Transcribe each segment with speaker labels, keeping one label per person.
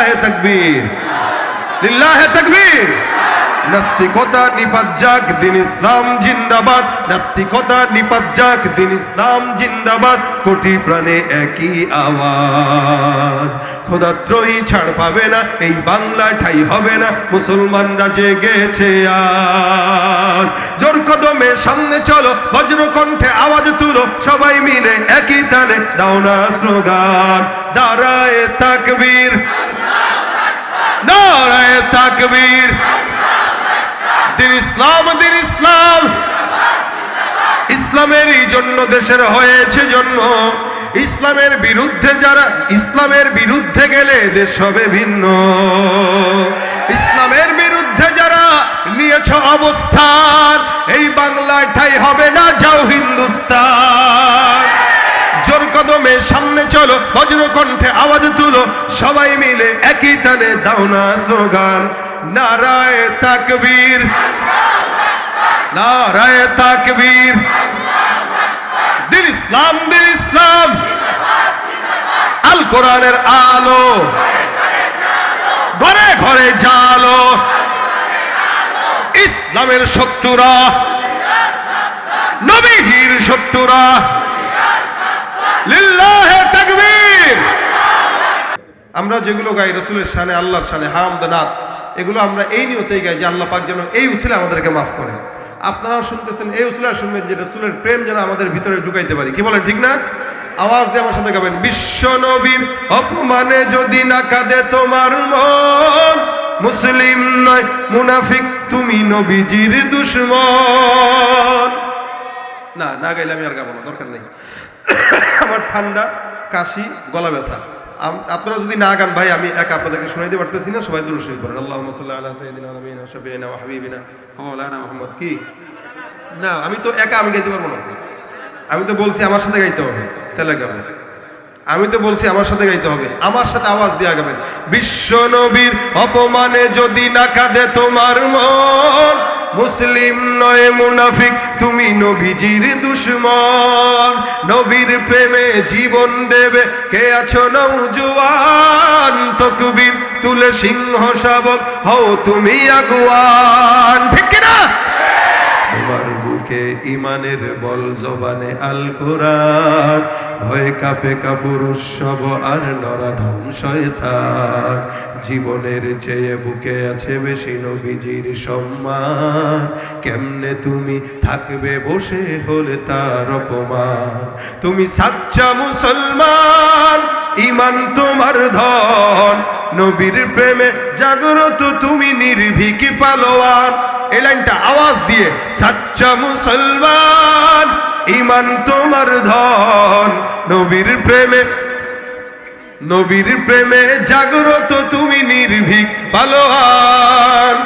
Speaker 1: লিল্লাহে তাকবীর, লিল্লাহে তাকবীর। নাস্তিকতা নিপাত যাক, দিন ইসলাম জিন্দাবাদ। নাস্তিকতা নিপাত যাক, দিন ইসলাম জিন্দাবাদ। কোটি প্রাণে একই আওয়াজ, খোদাদ্রোহী ছাড় পাবে না, এই বাংলা ঠাই হবে না, মুসলমানরা জেগেছে আজ। জোর কদমে সামনে চলো, বজ্র কণ্ঠে আওয়াজ তুলো, সবাই মিলে একই তালে দাও না স্লোগান, নারায়ে তাকবীর, নারায়ে তাকবীর। দিন ইসলাম, দিন ইসলাম, ইসলামেরই জন্য দেশের হয়েছে জন্ম। ইসলামের বিরুদ্ধে যারা, ইসলামের বিরুদ্ধে গেলে দেশ হবে ভিন্ন। ইসলামের বিরুদ্ধে যারা নিয়েছ অবস্থান, এই বাংলায় ঠাই হবে না, যাও হিন্দুস্তান। জোর কদমে সামনে চলো, বজ্র কণ্ঠে আওয়াজ তুলো, সবাই মিলে একই তালে দাও না স্লোগান, নারায়ে তাকবীর, নারায়ে তাকবীর। দিন ইসলাম, দিন ইসলাম, আল কোরআনের আলো, ঘরে ঘরে জালো, ইসলামের শত্রুরা, নবীজির শত্রুরা, লিল্লাহে তাকবীর। আমরা যেগুলো গাই রাসূলের শানে, আল্লাহর শানে হামদ নাত, এগুলো আমরা এই নিয়তেই গাই যে আল্লাহ পাক যেন এই উসিলা আমাদেরকে মাফ করে। আপনারা শুনতেছেন, এই উসিলা শুনবেন যে রাসূলের প্রেম যেন আমাদের ভিতরে ঢুকাইতে পারি। কি বলেন, ঠিক না? আওয়াজ দিয়ে আমার সাথে গাবেন, বিশ্ব নবীর অপমানে যদি না কাঁদে তোমার মন, মুসলিম নয় মুনাফিক তুমি নবীজির দুশমন। না, না গাইলে আমি আর গাবো না, দরকার নেই। আমার ঠান্ডা, কাশি, গলা ব্যথা। আপনারা যদি না গান ভাই, আমি একা আপনাদেরকে শোনাইতে পারতেছি না। সবাই দুরূদ শরীফ পড়েন, আল্লাহুম্মা সাল্লি আলা সাইয়্যিদিনা ওয়া নাবিয়িনা ওয়া শাফিঈনা ওয়া হাবিবিনা মাওলানা মুহাম্মদ। কি না, আমি তো একা, আমি গাইতে পারবো না। আমি তো বলছি আমার সাথে গাইতে হবে, তাহলে গাবেন। আমি তো বলছি আমার সাথে গাইতে হবে, আমার সাথে আওয়াজ দিয়ে গাবেন। বিশ্ব নবীর অপমানে যদি না কাঁদে তোমার মন, মুসলিম নয় মুনাফিক তুমি নবীজির দুশমন। নবীর প্রেমে জীবন দেবে কে আছো নওজোয়ান, তাকবীর তুলে সিংহ শাবক হও তুমি আগুয়ান। ঠিক কি না? তোমার বুকে ইমানের বল, জবানে আল কোরআন, ভয়ে কাঁপে কাপুরুষ সব আর নরাধম শয়তান। জীবনের চেয়ে বুকে আছে বেশি নবীজির সম্মান, কেমনে তুমি থাকবে বসে হলে তার অপমান। তুমি সাচ্চা মুসলমান, ইমান তোমার ধন, নবীর প্রেমে জাগ্রত তুমি নির্ভীক পালোয়ান। এই লাইনটা আওয়াজ দিয়ে, সাচ্চা মুসলমান, ইমান তোমার ধন, নবীর প্রেমে, নবীর প্রেমে জাগ্রত তুমি নির্ভীক পালোয়ান।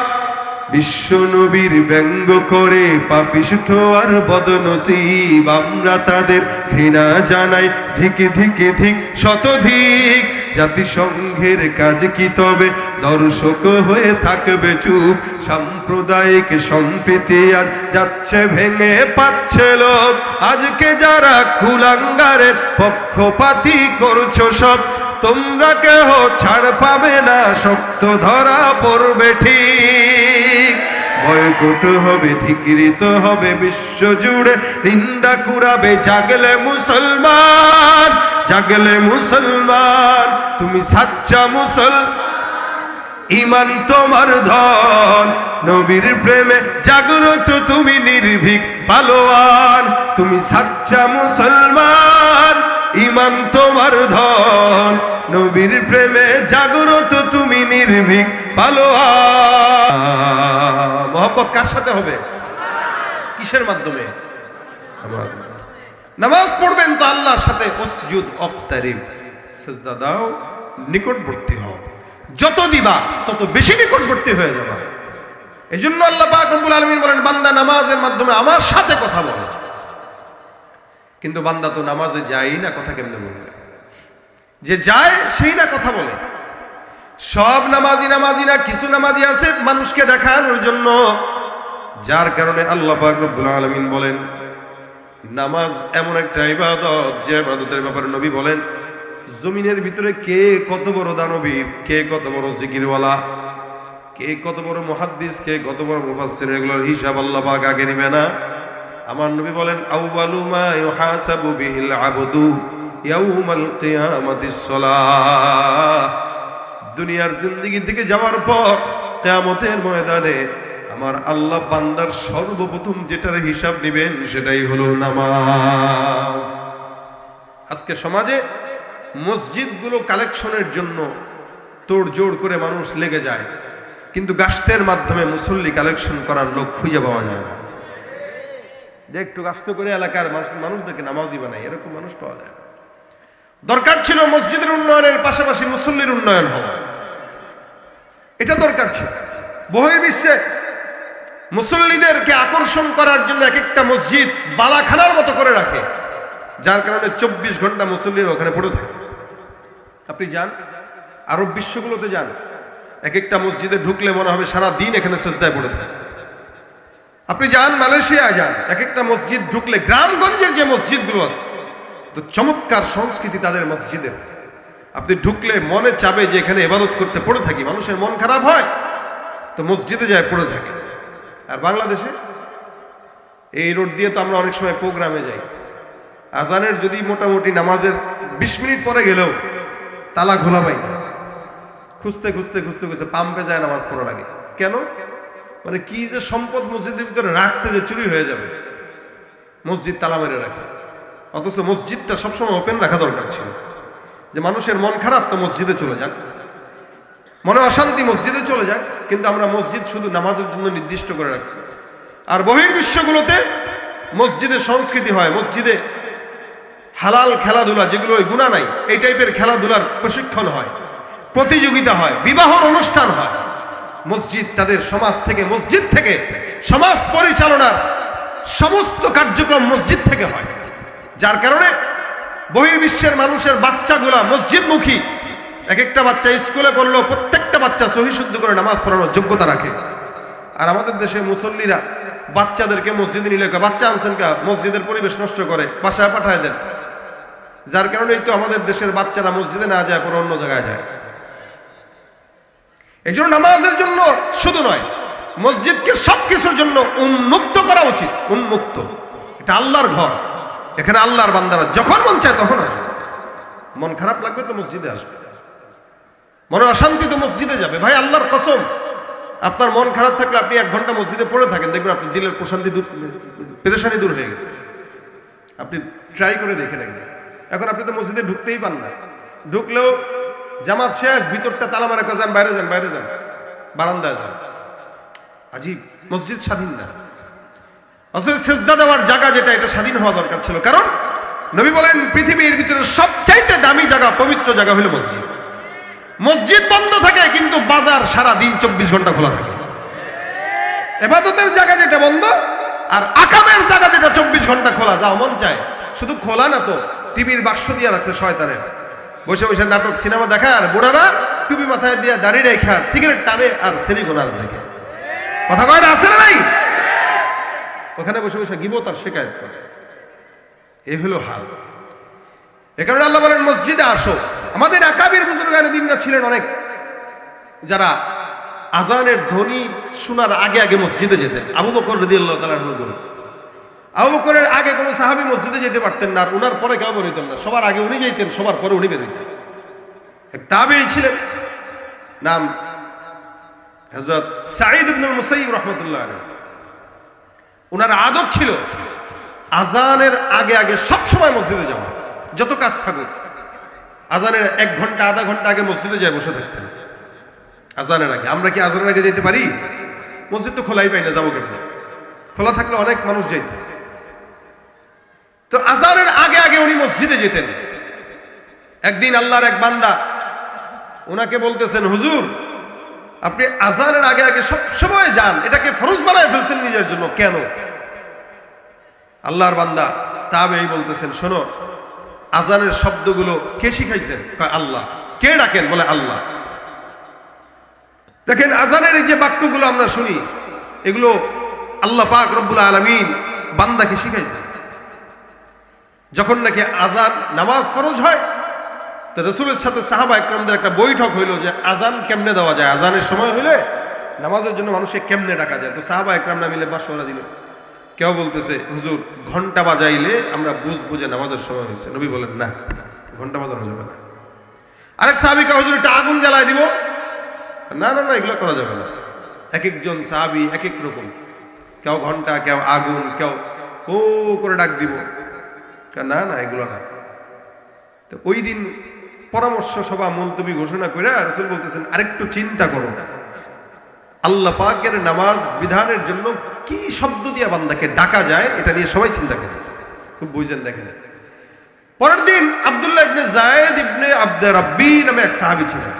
Speaker 1: বিশ্ব নবীর ব্যঙ্গ করে পাপিষ্ঠ আর বদনসিব, আমরা তাদের ঘৃণা জানাই ধিক ধিক ধিক শতধিক। জাতিসংঘের কাজ কি তবে দর্শক হয়ে থাকবে চুপ, সাম্প্রদায়িক সম্প্রীতি আজ যাচ্ছে ভেঙে পাচ্ছে লোক। আজকে যারা কুলাঙ্গারের পক্ষপাতী করছো সব, তোমরা কেহ ছাড় পাবে না, শক্ত ধরা পড়বে ঠিক। বয়কট হবে, ধিকৃত হবে বিশ্ব জুড়ে, নিন্দা কুড়াবে জাগলে মুসলমান, জাগলে মুসলমান। তুমি সাচ্চা মুসলমান, ইমান তোমার ধন, নবীর প্রেমে জাগ্রত তুমি নির্ভীক পালোয়ান। তুমি সাচ্চা মুসলমান, ইমান তোমার ধন, নবীর প্রেমে জাগ্রত তুমি নির্ভীক পালোয়ান। মহব্বত কার সাথে হবে? কিসের মাধ্যমে? নামাজ পড়বেন তো আল্লাহর সাথে। উসজুদ ওয়াকতারিব, সিজদা দাও, নিকটবর্তী হও। যত দিবা তত বেশি নিকটবর্তী হয়ে যাবে। এজন্য আল্লাহ পাক রব্বুল আলামিন বলেন, বান্দা নামাজের মাধ্যমে আমার সাথে কথা বলে। কিন্তু বান্দা তো নামাজে যায় না, কথা কেমনে বলবে? যে যায় সেই না কথা বলে। সব নামাজি নামাজি না, কিছু নামাজি আছে মানুষকে দেখানোর জন্য। যার কারণে আল্লাহ পাক রব্বুল আলামিন বলেন, নামাজ এমন একটা ইবাদত যে ইবাদতের ব্যাপারে নবী বলেন, জমিনের ভিতরে কে কত বড় দানবীর, কে কত বড় জিকিরওয়ালা, কে কত বড় মুহাদ্দিস, কে কত বড় মুফাসসির, এগুলোর হিসাব আল্লাহ পাক আগে নিবে না। আমার নবী বলেন, আউয়ালু মা ইউহাসাবু বিহিল আবদু ইয়াউমাল কিয়ামাতিস সালাহ। দুনিয়ার জিন্দেগি থেকে যাওয়ার পর কিয়ামতের ময়দানে আমার আল্লাহ বান্দার সর্বপ্রথম যেটার হিসাব নেবেন সেটাই হলো নামাজ। আজকে সমাজে মসজিদগুলো কালেকশনের জন্য তোড়জোড় করে মানুষ লেগে যায়, কিন্তু গাস্তের মাধ্যমে মুসল্লি কালেকশন করার লোক খুঁজে পাওয়া যায় না। যে একটু গাস্ত করে এলাকার মানুষদেরকে নামাজি বানায়, এরকম মানুষ পাওয়া যায় না। দরকার ছিল মসজিদের উন্নয়নের পাশাপাশি মুসল্লির উন্নয়ন হওয়া, এটা দরকার ছিল। বহির্বিশ্বে মুসল্লিদেরকে আকর্ষণ করার জন্য এক একটা মসজিদ বালাখানার মতো করে রাখে, যার কারণে 24 ঘন্টা মুসল্লির ওখানে পড়ে থাকে। আপনি যান আরব বিশ্বগুলোতে যান, এক একটা মসজিদে ঢুকলে মনে হবে সারা দিন এখানে সেজদায় পড়ে থাকে। আপনি যান মালয়েশিয়া যান, এক একটা মসজিদ ঢুকলে, গ্রামগঞ্জের যে মসজিদগুলো আছে তো চমৎকার সংস্কৃতি তাদের মসজিদের, আপনি ঢুকলে মনে চাবে যে এখানে ইবাদত করতে পড়ে থাকি। মানুষের মন খারাপ হয় তো মসজিদে যায় পড়ে থাকে। আর বাংলাদেশে এই রোড দিয়ে তো আমরা অনেক সময় প্রোগ্রামে যাই, আজানের যদি মোটামুটি নামাজের 20 মিনিট পরে গেলেও তালা খোলা পাই না, খুঁজতে খুঁজতে খুঁজতে খুঁজতে পাম্পে যায় নামাজ পড়ার আগে। কেন? মানে কি যে সম্পদ মসজিদের ভিতরে রাখছে যে চুরি হয়ে যাবে, মসজিদ তালা মেরে রাখে। অথচ মসজিদটা সবসময় ওপেন রাখা দরকার ছিল, যে মানুষের মন খারাপ তো মসজিদে চলে যাক, মনে অশান্তি মসজিদে চলে যাক। কিন্তু আমরা মসজিদ শুধু নামাজের জন্য নির্দিষ্ট করে রাখছি। আর বহির্বিশ্বগুলোতে মসজিদের সংস্কৃতি হয়, মসজিদে হালাল খেলাধুলা, যেগুলো ওই গুনাহ নাই, এই টাইপের খেলাধুলার প্রশিক্ষণ হয়, প্রতিযোগিতা হয়, বিবাহর অনুষ্ঠান হয়। মসজিদ তাদের সমাজ থেকে, মসজিদ থেকে সমাজ পরিচালনার সমস্ত কার্যক্রম মসজিদ থেকে হয়। যার কারণে বহির্বিশ্বের মানুষের বাচ্চাগুলা মসজিদমুখী। এক একটা বাচ্চা স্কুলে পড়লো, প্রত্যেকটা বাচ্চা সহি শুদ্ধ করে নামাজ পড়ানোর যোগ্যতা রাখে। আর আমাদের দেশে মুসল্লিরা বাচ্চাদেরকে মসজিদে নিলে, বাচ্চা আনছেন কা, মসজিদের পরিবেশ নষ্ট করে বাসায় পাঠায় দেন। যার কারণেই তো আমাদের দেশের বাচ্চারা মসজিদে না যায়, পরে অন্য জায়গায় যায়। এই জন্য নামাজের জন্য শুধু নয়, মসজিদকে সবকিছুর জন্য উন্মুক্ত করা উচিত। উন্মুক্ত, এটা আল্লাহর ঘর, এখানে আল্লাহর বান্দারা যখন মন চায় তখন আসবে। মন খারাপ লাগবে তো মসজিদে আসবে, মনে অশান্তি তো মসজিদে যাবে। ভাই আল্লাহর কসম, আপনার মন খারাপ থাকলে আপনি 1 ঘন্টা মসজিদে পড়ে থাকেন, দেখবেন আপনার দিলের প্রশান্তি দূর, পেরেশানি দূর হয়ে গেছে। আপনি ট্রাই করে দেখে রাখবেন। এখন আপনি তো মসজিদে ঢুকতেই পান না, ঢুকলেও জামাত শেষ, ভিতরটা তালা মারা, যান বাইরে যান, বাইরে যান, বারান্দায় যান। আজীব, মসজিদ স্বাধীন না। আসলে সেজদা দেওয়ার জায়গা যেটা, এটা স্বাধীন হওয়া দরকার ছিল। কারণ নবী বলেন পৃথিবীর ভিতরে সবচাইতে দামি জায়গা, পবিত্র জায়গা হলো মসজিদ। মসজিদ বন্ধ থাকে কিন্তু বাজার সারা দিন 24 ঘন্টা খোলা থাকে। ইবাদতের জায়গা যেটা বন্ধ, আর আকামের জায়গা যেটা 24 ঘন্টা খোলা। যাও মন চায়, শুধু খোলা না তো, টিভির বাক্স দিয়ে রাখছে শয়তানের, বসে বসে নাটক সিনেমা দেখা। আর বুড়ারা টুপি মাথায় দিয়ে দাঁড়িয়ে রেখা সিগারেট টানে আর সেলিগো নাচ দেখে। কথা কয়টা আছে না নাই? ওখানে বসে বসে গিবত আর শিকায়েত করে। এই হলো হাল। এ কারণে আল্লাহ বলেন মসজিদে আসো। আমাদের আকাবির বুজুর্গানে দিনরা ছিলেন অনেক, যারা আজানের ধ্বনি শোনার আগে আগে মসজিদে যেতেন। আবু বকর রাদিয়াল্লাহু তাআলা আনহু, আবু বকরের আগে কোনো সাহাবী মসজিদে যেতে পারতেন না, আর উনার পরে কেউ বের হইতেন না। সবার আগে উনি যেতেন, সবার পরে উনি বের হইতেন। এক তাবেঈ ছিলেন, নাম হযরত সাঈদ ইবনুল মুসাইয়িব রাহমাতুল্লাহ আলাইহি। উনার আদত ছিল আজানের আগে আগে সব সময় মসজিদে যাওয়া, যত কাজ থাকুক। আজানের 1 ঘন্টা আধা ঘন্টা আগে মসজিদে যায় বসে থাকতেন আজানের আগে। আমরা কি আজানের আগে যেতে পারি? মসজিদ তো খোলাই পাই না, যাবো কেমনে? খোলা থাকলে অনেক মানুষ যাইত। তো আজানের আগে আগে উনি মসজিদে যেতেন। একদিন আল্লাহর এক বান্দা ওনাকে বলতেছেন, হুজুর আপনি আজানের আগে আগে সব সময় যান, এটাকে ফরজ বানায় ফেলছেন নিজের জন্য, কেন? আল্লাহর বান্দা তাবেঈ বলতেছেন, শোনো, আজানের শব্দগুলো কে শিখাইছেন? আল্লাহ। কে ডাকেন? বলে আল্লাহ। দেখেন আজানের এই যে বাক্যগুলো আমরা শুনি, এগুলো আল্লাহ পাক রব্বুল আলামিন বান্দাকে শিখাইছেন। যখন নাকি আজান নামাজ ফরজ হয়, তো রাসূলের সাথে সাহাবা একরামদের একটা বৈঠক হইলো যে আজান কেমনে দেওয়া যায়, আজানের সময় হইলে নামাজের জন্য মানুষকে কেমনে ডাকা যায়। তো সাহাবা একরামরা মিলে মাশওয়ারা দিল। কেউ বলতেছে হুজুর ঘন্টা বাজাইলে আমরা বুঝবো যে নামাজের সময় হয়েছে। নবী বলেন না, ঘন্টা বাজানো যাবে না। আরেক সাহাবী কা হুজুর একটা আগুন জ্বালায় দিব। না না না, এগুলো করা যাবে না। এক একজন সাহাবী এক এক রকম, কেউ ঘন্টা, কেউ আগুন, কেউ ও করে ডাক দিব। না না, এগুলো না। তো ওই দিন পরামর্শ সভা মুলতবি ঘোষণা করে রাসূল বলতেছেন আরেকটু চিন্তা করো, আল্লাহ পাকের নামাজ বিধানের জন্য কি শব্দ দিয়ে বান্দাকে ডাকা যায়, এটা নিয়ে সবাই চিন্তা করে। খুব বুঝেন, দেখেন। পরের দিন আব্দুল্লাহ ইবনে যায়েদ ইবনে আব্দে রাব্বি নামে এক সাহাবী ছিলেন।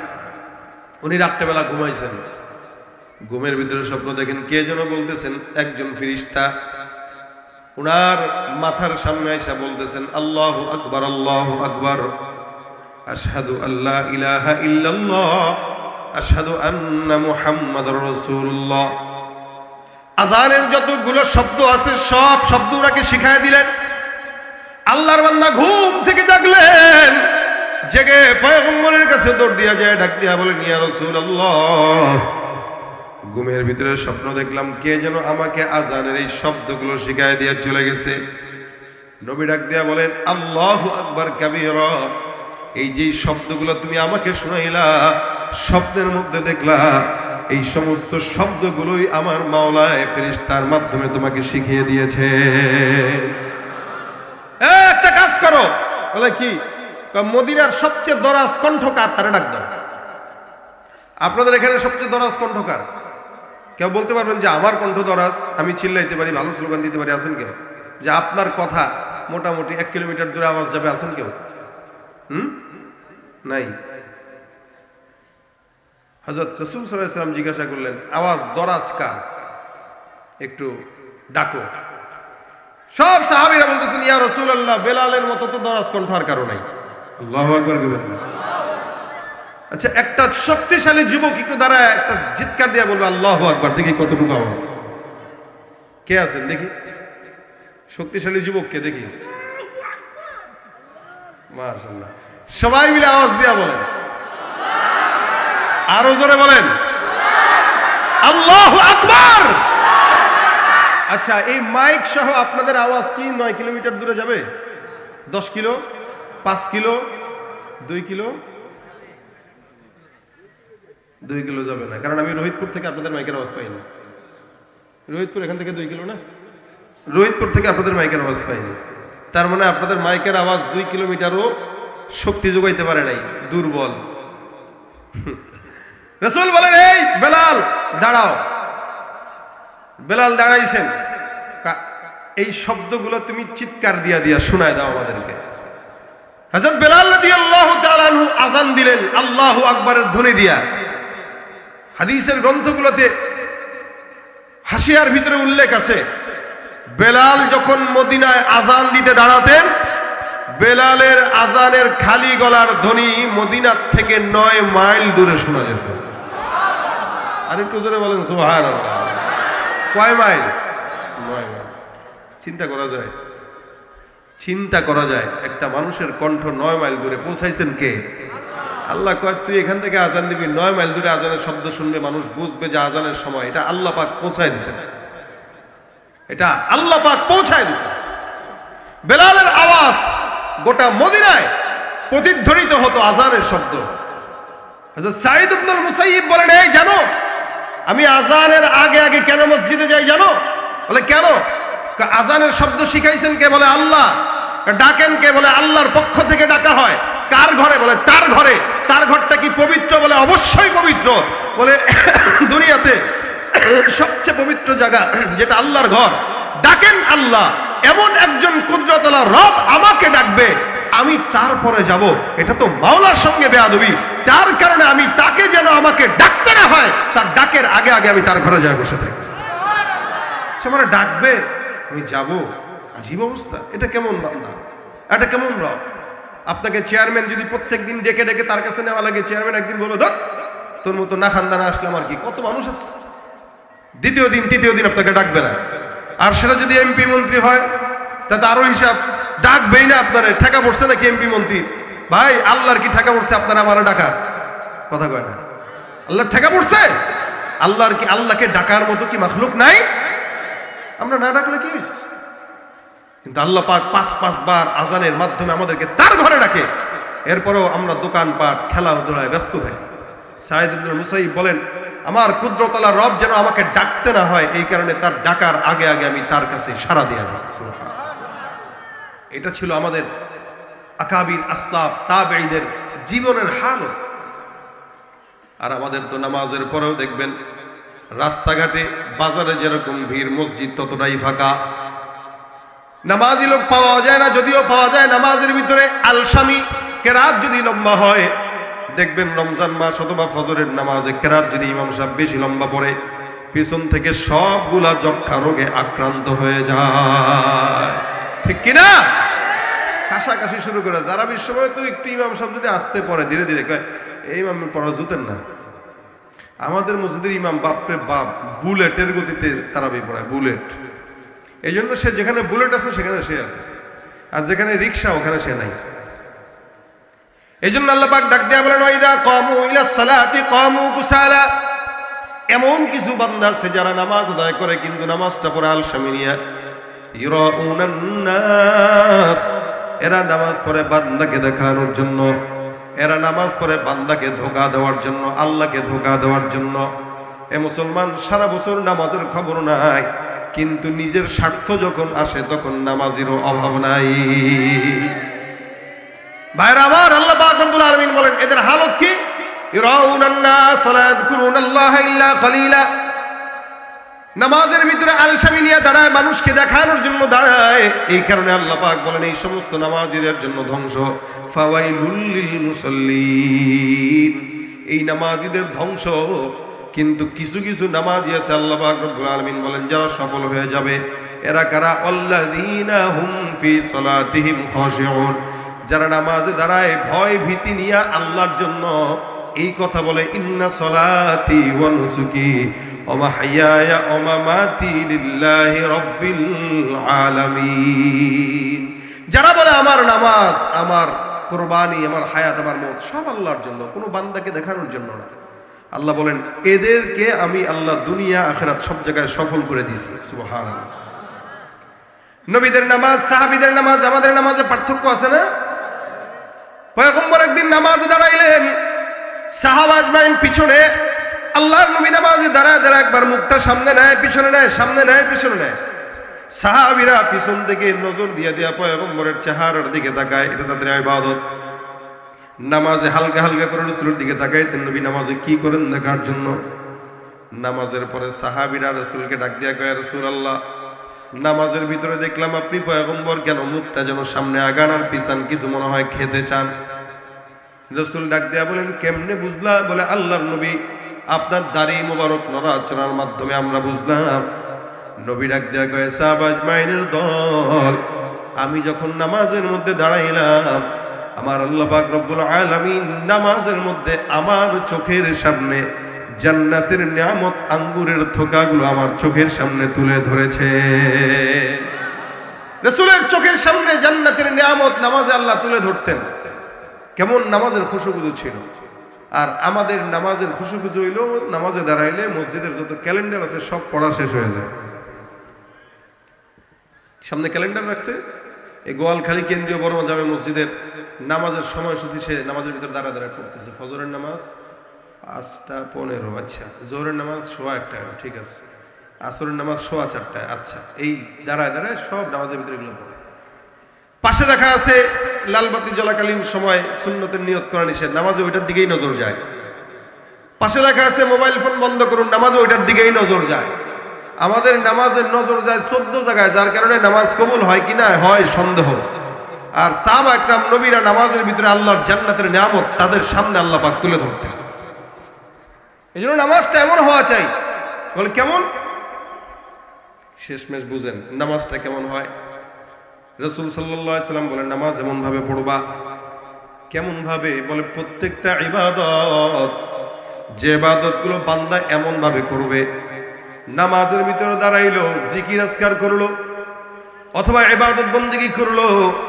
Speaker 1: উনি রাত্রেবেলা ঘুমাইছেন, ঘুমের ভিতরে স্বপ্ন দেখেন কে যেন বলতেছেন, একজন ফেরেশতা উনার মাথার সামনে এসে বলতেছেন আল্লাহু আকবার, আল্লাহু আকবার, আশহাদু আল্লা ইলাহা ইল্লাল্লাহ, আশহাদু আন্না মুহাম্মাদুর রাসূলুল্লাহ। আযানের যতগুলো শব্দ আছে সব শব্দ ওনাকে শিখায় দিলেন। আল্লাহর বান্দা ঘুম থেকে জাগলেন, জেগে পয়গম্বরের কাছে দৌড় দিয়া যায়, ডাক দিয়া বলেন ইয়া রাসূলুল্লাহ, ঘুমের ভিতরে স্বপ্ন দেখলাম কে যেন আমাকে আযানের এই শব্দগুলো শিখায় দিয়ে চলে গেছে। নবী ডাক দিয়া বলেন আল্লাহু আকবার কাবীরা, এই যে শব্দগুলো তুমি আমাকে শুনাইলা, শব্দের মধ্যে দেখলা এই সমস্ত শব্দগুলোই আমার মাওলায় ফেরেশতার মাধ্যমে তোমাকে শিখিয়ে দিয়েছে। একটা কাজ করো, বলে কি, মদিনার সবচেয়ে দরাজ কণ্ঠকার তারা ডাক দাও। আপনাদের এখানে সবচেয়ে দরাজ কণ্ঠকার কেউ বলতে পারবেন যে আমার কণ্ঠ দরাজ, আমি চিল্লাইতে পারি, ভালো স্লোগান দিতে পারি, আছেন কেউ? যে আপনার কথা মোটামুটি 1 কিলোমিটার দূরে আওয়াজ যাবে, আছেন কেউ? নাই। হযরত রাসূল সাল্লাল্লাহু আলাইহি ওয়াসাল্লাম জিজ্ঞাসা করলেন আওয়াজ দরাজ কার, একটু ডাকো। সব সাহাবীরা বলতেছেন ইয়া রাসূলুল্লাহ, বেলালের মতো তো দরাজ কণ্ঠ আর কারো নাই। আল্লাহু আকবার বলবেন না? আচ্ছা, একটা শক্তিশালী যুবক একটু দাঁড়ায় একটা চিৎকার দিয়ে বলবে আল্লাহু আকবার, দেখি কতটুকু আওয়াজ। কে আছেন দেখি শক্তিশালী যুবক, কে দেখি? মাশাআল্লাহ, সবাই মিলে আওয়াজ দিয়া বলেন, আরো জোরে বলেন আল্লাহু আকবার। আচ্ছা, এই মাইক সহ আপনাদের আওয়াজ কি 9 কিলোমিটার দূরে যাবে? 10 কিলো, 5 কিলো, 2 কিলো? 2 কিলো যাবে না, কারণ আমি রোহিতপুর থেকে আপনাদের মাইকের আওয়াজ পাই না। রোহিতপুর এখান থেকে 2 কিলো না, রোহিতপুর থেকে আপনাদের মাইকের আওয়াজ পাইনি। তার মানে আপনাদের মাইকের আওয়াজ 2 কিলোমিটারও শক্তি যোগাইতে পারে নাই, দুর্বল। রাসূল বলেন এই বেলাল দাঁড়াও। বেলাল দাঁড়াইছেন, এই শব্দগুলো তুমি চিৎকার দিয়া দিয়া শোনায় দাও আমাদেরকে। হযরত বেলাল রাদিয়াল্লাহু তাআলা আনহু আযান দিলেন আল্লাহু আকবারের ধ্বনি দিয়া। হাদিসের গ্রন্থগুলোতে হাসিয়ার ভিতরে উল্লেখ আছে, বেলাল যখন মদিনায় আযান দিতে দাঁড়াতেন, বেলালের আযানের খালি গলার ধ্বনি মদিনার থেকে 9 মাইল দূরে শোনা যেত। আরেকটু জোরে বলেন সুবহানাল্লাহ। কয় মাইল? 9 মাইল। চিন্তা করা যায়, চিন্তা করা যায়, একটা মানুষের কণ্ঠ 9 মাইল দূরে পৌঁছাইছেন কে? আল্লাহ কয় তুই এখান থেকে আজান দিবি, 9 মাইল দূরে আজানের শব্দ শুনবে, মানুষ বুঝবে যে আজানের সময়। এটা আল্লাহ পাক পৌঁছায় দিয়েছেন, এটা আল্লাহ পাক পৌঁছায় দিয়েছেন। বেলালের আওয়াজ গোটা মদিনায় প্রতিধ্বনিত হতো আজানের শব্দ। হযরত সাঈদ ইবনুল মুসাইয়িব বলেন এই জানো আমি আজানের আগে আগে কেন মসজিদে যাই জানো? বলে কেন? আজানের শব্দ শিখাইছেন কে? বলে আল্লাহ। ডাকেন কে? বলে আল্লাহর পক্ষ থেকে ডাকা হয়। কার ঘরে? বলে তার ঘরে। তার ঘরটা কি পবিত্র? বলে অবশ্যই পবিত্র। বলে দুনিয়াতে সবচেয়ে পবিত্র জায়গা যেটা আল্লাহর ঘর, ডাকেন আল্লাহ। এমন একজন কুদরতওয়ালা রব আমাকে ডাকবে, আমি তারপরে যাব, এটা তো মাওলার সঙ্গে বেয়াদবি। তার কারণে আমি তাকে যেন আমাকে ডাকতে না হয়, তার ডাকের আগে আগে আমি তার ঘরে যাই বসে থাকি। সে মানে ডাকবে, আমি যাব। আজীব অবস্থা। এটা কেমন বান্দা, এটা কেমন রব? আপনাকে চেয়ারম্যান যদি প্রত্যেকদিন ডেকে ডেকে তার কাছে নেওয়া লাগে, চেয়ারম্যান একদিন বলবে ধর তোর মতো না খান্দানা আসলাম আর কি। কত মানুষ আছে, দ্বিতীয় দিন তৃতীয় দিন আপনাকে ডাকবে না। আর সেটা যদি এমপি মন্ত্রী হয় তাতে আরো হিসাব, ডাকবেই না। আপনার ঠেকা পড়ছে নাকি এমপি মন্ত্রী? ভাই আল্লাহর কি ঠেকা পড়ছে আপনারা আমার ডাকার কথা কয় না? আল্লাহর ঠেকা পড়ছে? আল্লাহকে ডাকার মতো কি মাখলুক নাই? আমরা না ডাকলে কি হইছে? কিন্তু আল্লাহ পাক ৫ বার আজানের মাধ্যমে আমাদেরকে তার ঘরে ডাকে, এরপরেও আমরা দোকানপাট খেলাধুলায় ব্যস্ত থাকি। সাঈদ ইবনে মুসাইয়িব বলেন, আমার কুদরতওয়ালা রব যেন আমাকে ডাকতে না হয়, এই কারণে তার ডাকার আগে আগে আমি তার কাছে সাড়া দিয়ে দিই। এটা ছিল আমাদের আকাবির আসলাফ তাবেঈদের জীবনের হালত। আর আমাদের তো নামাজের পরেও দেখবেন রাস্তাঘাটে বাজারে যেরকম ভিড়, মসজিদ ততটাই ফাঁকা। নামাজি লোক পাওয়া যায় না, যদিও পাওয়া যায় নামাজের ভিতরে আলসামি কেরাত যদি লম্বা হয়, দেখবেন রমজান মাস অথবা ফজরের নামাজে কেরাত যদি ইমাম সাহেব বেশি লম্বা পড়ে, পিছন থেকে সবগুলা যক্ষা রোগে আক্রান্ত হয়ে যায়, ঠিক কিনা? কাশাকাশি শুরু করে তারাবির সময় তো একটু ইমাম সাহেব যদি আসতে পড়ে ধীরে ধীরে কয় এই ইমাম পড়া জুতেন না। আমাদের মসজিদের ইমাম বাপরে বাপ বুলেটের গতিতে তারাবি পড়ায়, বুলেট। এই জন্য সে যেখানে বুলেট আছে সেখানে সে আছে, আর যেখানে রিক্সা ওখানে সে নাই। এই জন্য আল্লাহ পাক ডাক দেয়া বলেন, ওয়াইদা কামু ইলা সালাতি কামু কুসালা। এমন কিছু বান্দা আছে যারা নামাজ আদায় করে কিন্তু নামাজটা পড়ে আলসামি নিয়ে। ইরাউনান নাস, এরা নামাজ পড়ে বান্দাকে দেখানোর জন্য, এরা নামাজ পড়ে বান্দাকে ধোঁকা দেওয়ার জন্য, আল্লাহকে ধোঁকা দেওয়ার জন্য। এ মুসলমান সারা বছর নামাজের খবর নাই, কিন্তু নিজের স্বার্থ যখন আসে তখন নামাজেরও অভাব নাই। ভাইরা আমার, আল্লাহ পাক রব্বুল আলামিন বলেন এদের হালত কি? ইরাউনান নাস ওয়া লা ইয়াযকুরুনাল্লাহা ইল্লা কালিলা। নামাজের ভিতরে আলসামি নিয়ে দাঁড়ায়, মানুষকে দেখানোর জন্য দাঁড়ায়। এই কারণে আল্লাহ পাক বলেন এই সমস্ত নামাজীদের জন্য ধ্বংস। ফাওয়াইলুল লিল মুসাল্লিন, এই নামাজীদের ধ্বংস। কিন্তু কিছু কিছু নামাজি আছে আল্লাহ পাক রব্বুল আলামিন বলেন যারা সফল হয়ে যাবে। এরা কারা? আল্লাযীনা হুম ফি সালাতিহিম খাশিউন, যারা নামাজে দাঁড়ায় ভয় ভীতি নিয়ে আল্লাহর জন্য এই কথা বলে, ইন্না সলাতি ওয়া নুসুকি ওয়া মাহইয়ায়া ওয়া মামাতি লিল্লাহি রাব্বিল আলামিন। যারা বলে আমার নামাজ, আমার কুরবানি, আমার হায়াত, আমার মওত সব আল্লাহর জন্য, কোনো বান্দাকে দেখানোর জন্য না। আল্লাহ বলেন এদেরকে আমি আল্লাহ দুনিয়া আখিরাত সব জায়গায় সফল করে দিয়েছি। সুবহানাল্লাহ। নবীদের নামাজ, সাহাবীদের নামাজ, আমাদের নামাজে পার্থক্য আছে না? পয়গম্বর একদিন নামাজে দাঁড়াইলেন, সাহাবা আজমাইন পিছনে, আল্লাহর নবী নামাজে দাঁড়ায় দাঁড়ায় একবার মুখটা সামনে নেয় পিছনে নেয়, সামনে নেয় পিছনে নেয়। সাহাবীরা পিছন থেকে নজর দিয়ে দিয়া পয়গম্বরের চেহারার দিকে তাকায়, এটা তাদের ইবাদত। নামাজে হালকা হালকা করে রাসূলের দিকে তাকাইতেন, নবী নামাজে কি করেন দেখার জন্য। নামাজের পরে সাহাবীরা রাসূলকে ডাক দিয়া কয়, রাসূলুল্লাহ, নামাজের ভিতরে দেখলাম আপনি পয়গম্বর কেন মুখটা যেন সামনে আগান আর পিছান, কিছু মনে হয় খেতে চান। রাসূল ডাক দিয়া বলেন কেমনে বুঝলা? বলে আল্লাহর নবী আপনার দাড়ি মোবারক নড়াচড়ার মাধ্যমে আমরা বুঝলাম। নবী ডাক দিয়া কয়, সাহাবা আজমাইনের দল, আমি যখন নামাজের মধ্যে দাঁড়াইলাম, আমার আল্লাহ পাক রব্বুল আলামিন নামাজের মধ্যে আমার চোখের সামনে জান্নাতের নিয়ামত আঙ্গুরের থোকাগুলো আমার চোখের সামনে তুলে ধরেছে। রাসূলের চোখের সামনে জান্নাতের নিয়ামত নামাজে আল্লাহ তুলে ধরতেন। কেমন নামাজের খুশুখুশু ছিল। আর আমাদের নামাজের খুশুখুশু হইল নামাজে দাঁড়াইলে মসজিদের যত ক্যালেন্ডার আছে সব পড়া শেষ হয়ে যায়। সামনে ক্যালেন্ডার রাখছে, এই গোয়ালখালী কেন্দ্রীয় বড় জামে মসজিদের নামাজের সময়সূচি সে নামাজের ভিতরে দাঁড়া দাঁড়ায় পড়তেছে। ফজরের নামাজ ৫টা ১৫, আচ্ছা। জোহরের নামাজ ১:১, ঠিক আছে। আসরের নামাজ ৪:১, আচ্ছা। এই দাঁড়ায় দাঁড়ায় সব নামাজের ভিতরে এগুলো পড়ে। পাশে দেখা আছে লালবাতি জ্বলাকালীন সময় সুন্নতের নিয়ত করা নিষেধ, নামাজে ওইটার দিকেই নজর যায়। পাশে দেখা আছে মোবাইল ফোন বন্ধ করুন, নামাজে ওইটার দিকেই নজর যায়। আমাদের নামাজের নজর যায় ১৪ জায়গায়, যার কারণে নামাজ কবুল হয় কিনা হয় সন্দেহ। আর সাহাবা একরাম নবীরা নামাজের ভিতরে আল্লাহর জান্নাতের নিয়ামত তাদের সামনে আল্লাহ পাক তুলে ধরতেন। এই জন্য নামাজটা এমন হওয়া চাই। বলে কেমন? শেষমেশ বুঝেন নামাজটা কেমন হয়। রাসূল সাল্লাল্লাহু আলাইহি সাল্লাম বলেন নামাজ এমন ভাবে পড়বা। কেমন ভাবে? বলে প্রত্যেকটা ইবাদত, যে ইবাদতগুলো বান্দা এমন ভাবে করবে, নামাজের ভিতরে দাঁড়াইলো, জিকির আজকার করলো, অথবা ইবাদত বন্দেগী করলো,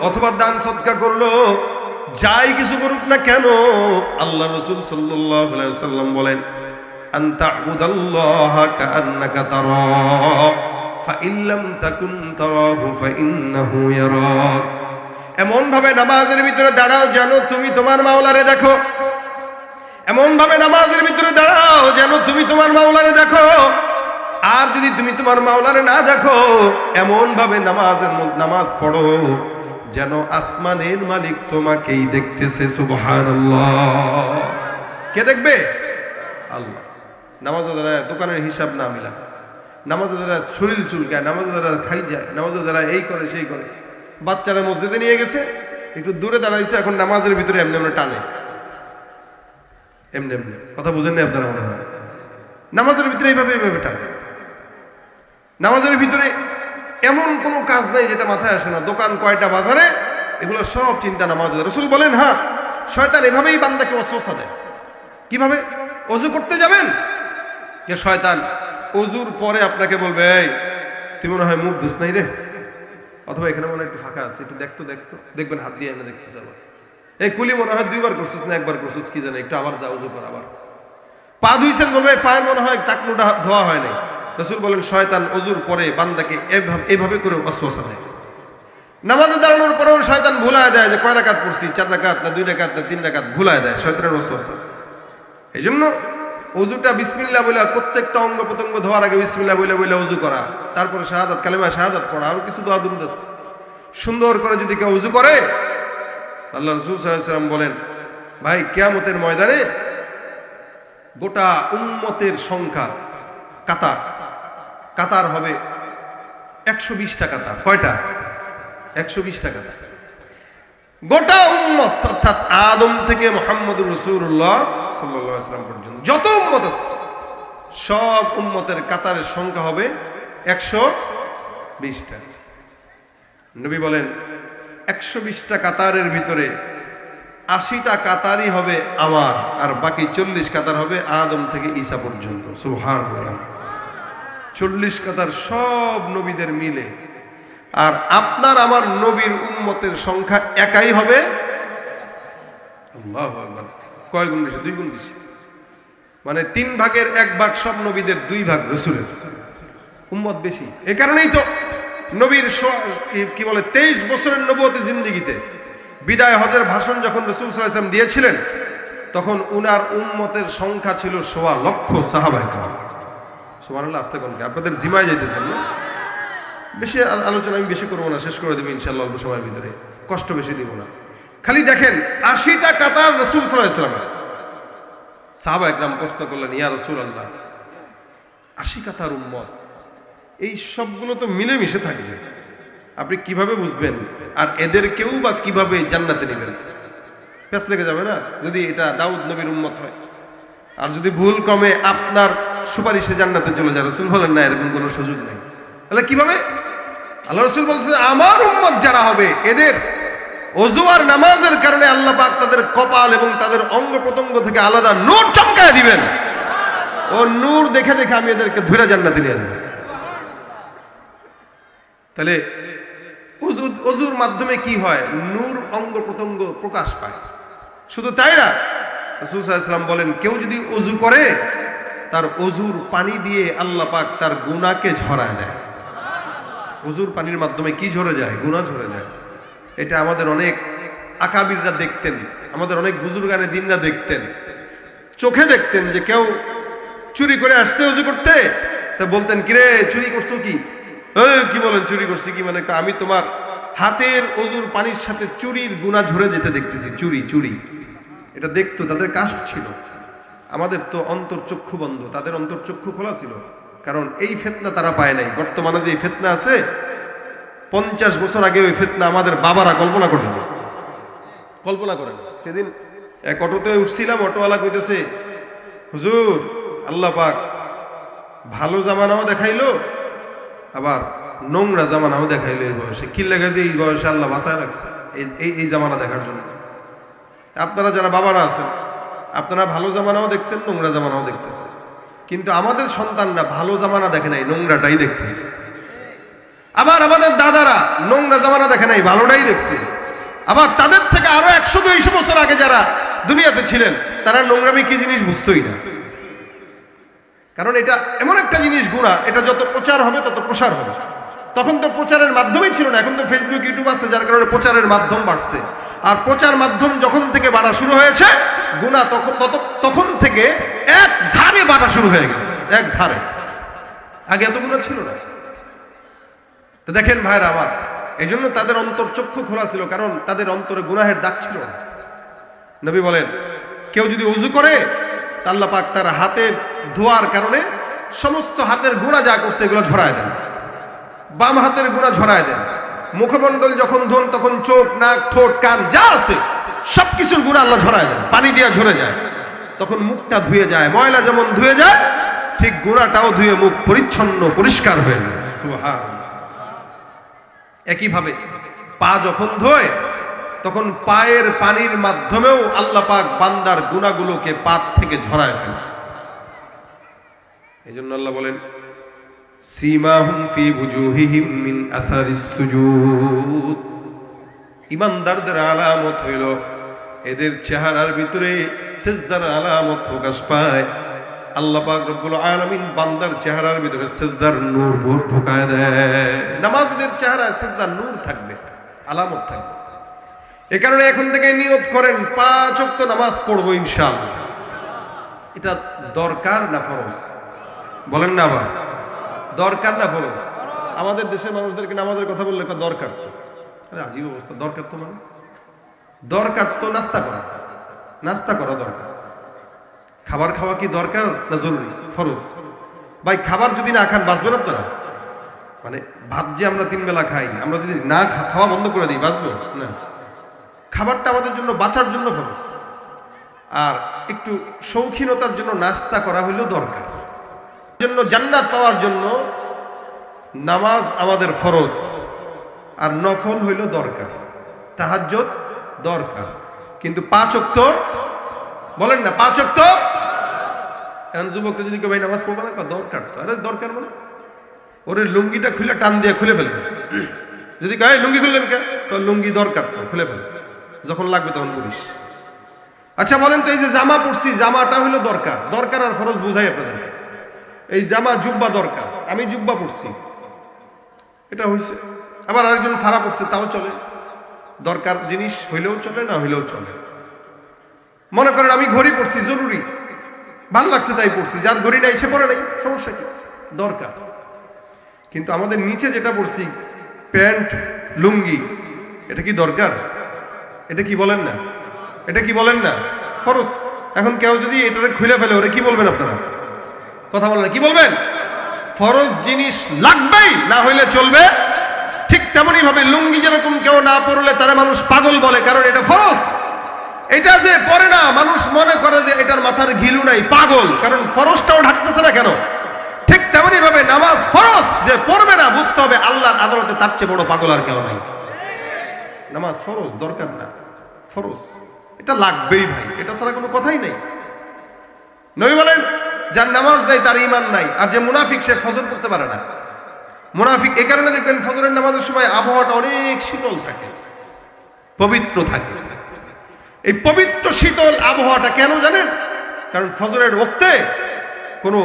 Speaker 1: অথবা দান সদকা করলো, যাই কিছু করুক না কেন, আল্লাহ রাসূল সাল্লাল্লাহু আলাইহি ওয়াসাল্লাম বলেন, আনতা আবুদাল্লাহা কাআন্নাকা তারাহু ফাইন লাম তাকুন তারাহু ফাইন্নাহু ইয়ারাক। এমন ভাবে নামাজের ভিতরে দাঁড়াও যেন তুমি তোমার মাওলারে দেখো। এমন ভাবে নামাজের ভিতরে দাঁড়াও যেন তুমি তোমার মাওলারে দেখো। আর যদি তুমি তোমার মাওলারে না দেখো, এমন ভাবে নামাজ পড়ো যেন আসমানের মালিক তোমাকেই দেখতেছে। সুবহানাল্লাহ। কে দেখবে? আল্লাহ। নামাজের দ্বারা দোকানের হিসাব না মিলান, নামাজের দ্বারা শরীর চুলকায়, নামাজের দ্বারা খাই যায়, নামাজের দ্বারা এই করে সেই করে। বাচ্চারা মসজিদে নিয়ে গেছে, একটু দূরে দাঁড়াইছে, এখন নামাজের ভিতরে এমনি এমনি টানে, এমনি এমনি। কথা বুঝেন না আপনারা? মনে হয় নামাজের ভিতরে এইভাবে এইভাবে টানে। নামাজের ভিতরে এমন কোনো কাজ নাই যেটা মাথায় আসে না। দোকান কয়টা, বাজারে, এগুলো সব চিন্তা নামাজে। রাসূল বলেন, হ্যাঁ, শয়তান এভাবেই বান্দাকে ওয়াসওয়াসা দেয়। কিভাবে? ওযু করতে যাবেন, যে শয়তান ওযুর পরে আপনাকে বলবে, এই তুই মনে হয় মুখ ধুস নাই রে, অথবা এখানে মনে হয় একটু ফাঁকা আছে, একটু দেখতো দেখতো, দেখবেন হাত দিয়ে এনে দেখতেছে। আবার এই কুলি মনে হয় 2 বার করছিস না 1 বার করছিস, কি জানে, একটু আবার যা ওযু কর। আবার পা ধুইছেন, বলবে পায়ের মনে হয় টাকনুটা ধোয়া হয় নাই। রাসূল বলেন, শয়তান ওযুর পরে বান্দাকে এইভাবে করে ওয়াসওয়াসা দেয়। নামাজে দাঁড়ানোর পরেও শয়তান ভুলায় দেয় যে কয় রাকাত পড়ছি, 4 রাকাত না 2 রাকাত না 3 রাকাত, ভুলায় দেয়। শয়তানের ওয়াসওয়াসা। এই জন্য ওযুটা বিসমিল্লাহ বলে, প্রত্যেকটা অঙ্গ প্রত্যঙ্গ ধোয়ার আগে বিসমিল্লাহ বলে বলে ওযু করা, তারপরে শাহাদাত, কালেমা শাহাদাত পড়া, আরো কিছু দোয়া দুরূদ আছে। সুন্দর করে যদি কেউ ওযু করে, আল্লাহ রাসূল সাল্লাল্লাহু আলাইহি ওয়াসাল্লাম বলেন, ভাই কিয়ামতের ময়দানে গোটা উম্মতের সংখ্যা কাতার কাতার হবে 120টা কাতার। কয়টা? 120টা কাতার। গোটা উম্মত, অর্থাৎ আদম থেকে মুহাম্মদুর রাসূলুল্লাহ সাল্লাল্লাহু আলাইহি ওয়াসাল্লাম পর্যন্ত যত উম্মত আছে, সব উম্মতের কাতারের সংখ্যা হবে 120টা। নবী বলেন, 120টা কাতারের ভিতরে 80টা কাতারই হবে আমার, আর বাকি 40 কাতার হবে আদম থেকে ঈসা পর্যন্ত। সুবহানাল্লাহ। 40 কাতার সব নবীদের মিলে। আর আপনার আমার নবীর উম্মতের সংখ্যা একাই হবে, আল্লাহু আকবার, কয় গুণ বেশি? 2 গুণ বেশি। মানে 3 ভাগের 1 ভাগ সব নবীদের, 2 ভাগ রাসূলের। উম্মত বেশি। এই কারণেই তো নবীর কি বলে 23 বছরের নবুয়তি জিন্দেগিতে বিদায় হজের ভাষণ যখন রাসূল সাল্লাল্লাহু আলাইহি ওয়াসাল্লাম দিয়েছিলেন, তখন উনার উম্মতের সংখ্যা ছিল 1.25 লক্ষ সাহাবায়ে কেরাম। সুবহানাল্লাহ। আস্তে কোন আপনাদের জিমায় যাইতেছেন না? বেশি আলোচনা আমি বেশি করবো না, শেষ করে দেবো ইনশাআল্লাহ অল্প সময়ের ভিতরে, কষ্ট বেশি দিব না। খালি দেখেন 80টা কাতার রাসূল সাল্লাল্লাহু আলাইহি ওয়াসাল্লাম। সাহাবা একরাম প্রশ্ন করলেন, ইয়া রাসূলুল্লাহ, 80 কাতার উম্মত, এই সবগুলো তো মিলেমিশে থাকবে, আপনি কিভাবে বুঝবেন? আর এদের কেউ বা কিভাবে জান্নাতে নেবেন? পেছ লেগে যাবে না যদি এটা দাউদ নবীর উম্মত হয়, আর যদি ভুল কমে আপনার সুপারিশে জান্নাতে চলে যায়। রাসূল বলেন, না, এরকম কোনো সুযোগ নেই। তাহলে কিভাবে? আল্লাহ রাসূল বলছেন, আমার উম্মত যারা হবে, এদের ওযু আর নামাজের কারণে আল্লাহ পাক তাদের কপাল এবং তাদের অঙ্গ প্রত্যঙ্গ থেকে আলাদা নূর চমকায় দিবেন। ও নূর দেখে দেখে আমি এদেরকে ধরে জান্নাতে নিয়ে যাব। তাহলে ওযুর মাধ্যমে কি হয়? নূর অঙ্গ প্রত্যঙ্গ প্রকাশ পায়। শুধু তাই না, রাসূল সাল্লাল্লাহু আলাইহি ওয়াসাল্লাম বলেন, কেউ যদি ওযু করে, তার ওযুর পানি দিয়ে আল্লাহ পাক তার গুনাহকে ঝরায় দেয়। ওযুর পানির মাধ্যমে কি ঝরে যায়? গুনাহ ঝরে যায়। এটা আমাদের অনেক আকাবিররা দেখতেন, আমাদের অনেক বুজুর্গানে দিনরা দেখতেন, চোখে দেখতেন যে কেউ চুরি করে আসছে ওযু করতে, তা বলতেন, কিরে চুরি করছো কি? কি বলেন চুরি করছি কি? মানে আমি তোমার হাতের ওযুর পানির সাথে চুরির গুনাহ ঝরে যেতে দেখতেছি। চুরি চুরি, এটা দেখতো, তাদের কাশফ ছিল। আমাদের তো অন্তর্চক্ষু বন্ধ, তাদের অন্তর্চক্ষু খোলা ছিল, কারণ এই ফিতনা তারা পায় নাই। বর্তমানে যে ফিতনা আছে, 50 বছর আগে ওই ফিতনা আমাদের বাবারা কল্পনা করেন। কল্পনা করেন। সেদিন এক অটোতে উঠছিলাম, অটোওয়ালা কইতেছে, হুজুর আল্লাহ পাক ভালো জামানাও দেখাইলো, আবার নোংরা জামানাও দেখাইলো এই বয়সে। কি লেগে যে এই বয়সে আল্লাহ বাঁচায় রাখছে এই জামানা দেখার জন্য। আপনারা যারা বাবারা আছেন, আপনারা ভালো জামানাও দেখছেন, নোংরা জামানাও দেখতেছেন, কিন্তু আমাদের সন্তানরা ভালো জামানা দেখে নাই, নোংরাটাই দেখতেছে। আবার আমাদের দাদারা নোংরা জামানা দেখে নাই, ভালোটাই দেখছে। আবার তাদের থেকে আরো 100-200 বছর আগে যারা দুনিয়াতে ছিলেন তারা নোংরামি কি জিনিস বুঝতোই না। কারণ এটা এমন একটা জিনিস গুনাহ, এটা যত প্রচার হবে তত প্রসার হবে। তখন তো প্রচারের মাধ্যমই ছিল না, এখন তো ফেসবুক ইউটিউব আছে, যার কারণে প্রচারের মাধ্যম বাড়ছে। আর প্রচার মাধ্যম যখন থেকে বাড়া শুরু হয়েছে, গুনাহ তখন থেকে এক ধারে বাড়া শুরু হয়ে গেছে, এক ধারে। আগে এত গুনাহ ছিল না। তো দেখেন ভাইরা আমার, এই জন্য তাদের অন্তর চক্ষু খোলা ছিল, কারণ তাদের অন্তরে গুনাহের দাগ ছিল না। নবী বলেন, কেউ যদি ওযু করে আল্লাহ পাক তার হাতের ধোয়ার কারণে সমস্ত হাতের গুনাহ যা করছে এগুলো ঝরায় দেন। বাম হাতের গুনাহ ঝরায় দেন। মুখমণ্ডল যখন ধোন তখন চোখ, নাক, ঠোঁট, কান যা আছে সবকিছুর গুনাহ আল্লাহ ঝরায় দেন, পানি দিয়ে ঝরে যায়। তখন মুখটা ধুয়ে যায়, ময়লা যেমন ধুয়ে যায় ঠিক গুনাহটাও ধুয়ে মুখ পরিচ্ছন্ন পরিষ্কার হয়ে যায়। সুবহানাল্লাহ। একইভাবে পা যখন ধোয় তখন পায়ের পানির মাধ্যমেও আল্লাহ পাক বান্দার গুনাহগুলোকে পাপ থেকে ঝরায় ফেলে। এজন্য আল্লাহ বলেন, সীমাহুম ফি বুজুহিহিম মিন আসারিস সুজুদ। ঈমানদারদের আলামত হইল এদের চেহারার ভিতরে সিজদার আলামত প্রকাশ পায়। আল্লাহ পাক রব্বুল আলামিন বান্দার চেহারার ভিতরে সিজদার নূর ঢোকায় দেয়। নামাজীদের চেহারায় সিজদার নূর থাকবে, আলামত থাকবে। এই কারণে এখন থেকে নিয়ত করেন 5 ওয়াক্ত নামাজ পড়বো ইনশাআল্লাহ। এটা দরকার না ফরজ? বলেন না আবার, দরকার না ফরজ? আমাদের দেশের মানুষদেরকে নামাজের কথা বললে দরকার তো, আরে আজীব অবস্থা। দরকার তো মানে দরকার তো নাস্তা করা, নাস্তা করা দরকার। খাবার খাওয়া কি দরকার না জরুরি? ফরজ। ভাই খাবার যদি না খান বাঁচবেন আপনারা? মানে ভাত যে আমরা 3 বেলা খাই, আমরা যদি না খাওয়া বন্ধ করে দিই বাঁচবো না। খাবারটা আমাদের জন্য বাঁচার জন্য ফরজ, আর একটু শৌখিনতার জন্য নাস্তা করা হইলেও দরকার। জন্য জান্নাত পাওয়ার জন্য নামাজ আমাদের ফরজ, আর নফল হইল দরকার। তাহাজ্জুদ দরকার, কিন্তু 5 ওয়াক্ত বলেন না, 5 ওয়াক্ত। এখন যুবকরা যদি কেউ ভাই নামাজ পড়বে না, দরকার তো। আরে দরকার মানে ওরে লুঙ্গিটা খুলে টান দিয়ে খুলে ফেলবে। যদি কয় লুঙ্গি খুললেন কে, তো লুঙ্গি দরকার তো, খুলে ফেলবে, যখন লাগবে তখন করিস। আচ্ছা বলেন তো, এই যে জামা পড়ছি, জামাটা হইলো দরকার। দরকার আর ফরজ বুঝাই আপনাদেরকে। এই জামা জুব্বা দরকার, আমি জুব্বা পড়ছি, এটা হইছে। আবার আরেকজন ফাড়া পড়ছে, তাও চলে। দরকার জিনিস হইলেও চলে, না হইলেও চলে। মনে করেন আমি ঘড়ি পড়ছি, জরুরি, ভাল লাগছে তাই পড়ছি। যার ঘড়ি নাই সে পড়ে নাই, সমস্যা কি? দরকার। কিন্তু আমাদের নিচে যেটা পড়ছি, প্যান্ট, লুঙ্গি, এটা কি দরকার? এটা কি বলেন না? এটা কি বলেন না? ফরজ। এখন কেউ যদি এটাকে খুলে ফেলে, ওরে কি বলবেন আপনারা? কথা বলেন, কি বলবেন? ফরজ জিনিস লাগবেই, না হইলে চলবে। ঠিক তেমনি ভাবে লুঙ্গি যেরকম কেউ না পরলে তারা মানুষ পাগল বলে, কারণ এটা ফরজ। এটা যে পরে না, মানুষ মনে করে যে এটার মাথার ঘিলু নাই, পাগল, কারণ ফরজটাও ঢাকতেছে না কেন। ঠিক তেমনি ভাবে নামাজ ফরজ, যে পড়বে না বুঝতে হবে আল্লাহর আদালতে তার চেয়ে বড় পাগল আর কেউ নাই। নামাজ ফরজ, দরকার না, ফরজ। এটা লাগবেই ভাই, এটা ছাড়া কোনো কথাই নেই। নবী বলেন, যার নামাজ নাই তার ঈমান নাই। আর যে মুনাফিক, সে ফজর পড়তে পারে না। মুনাফিক এই কারণে দেখবেন ফজরের নামাজের সময় আবহাওয়াটা অনেক শীতল থাকে, পবিত্র থাকে। এই পবিত্র শীতল আবহাওয়াটা কেন জানেন? কারণ ফজরের ওয়াক্তে কোনো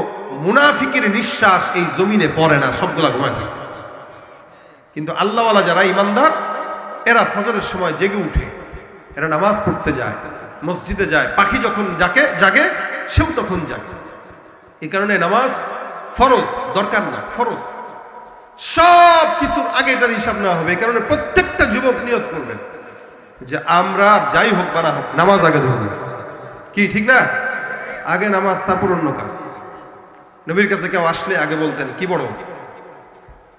Speaker 1: মুনাফিকের নিঃশ্বাস এই জমিনে পড়ে না, সবগুলা ঘুমায় থাকে। কিন্তু আল্লাহওয়ালা যারা ইমানদার, এরা ফজরের সময় জেগে উঠে, এরা নামাজ পড়তে যায়, মসজিদে যায়। পাখি যখন জাগে সেও তখন জাগে। এই কারণে নামাজ ফরজ, দরকার না, ফরজ। সব কিছুর আগে এটার হিসাব নেওয়া হবে। এই কারণে প্রত্যেকটা যুবক নিয়ত করবেন যে আমরা যাই হোক বা না হোক নামাজ আগে ধরব। কি ঠিক না? আগে নামাজ, তারপর অন্য কাজ। নবীর কাছে কেউ আসলে আগে বলতেন, কি বড়?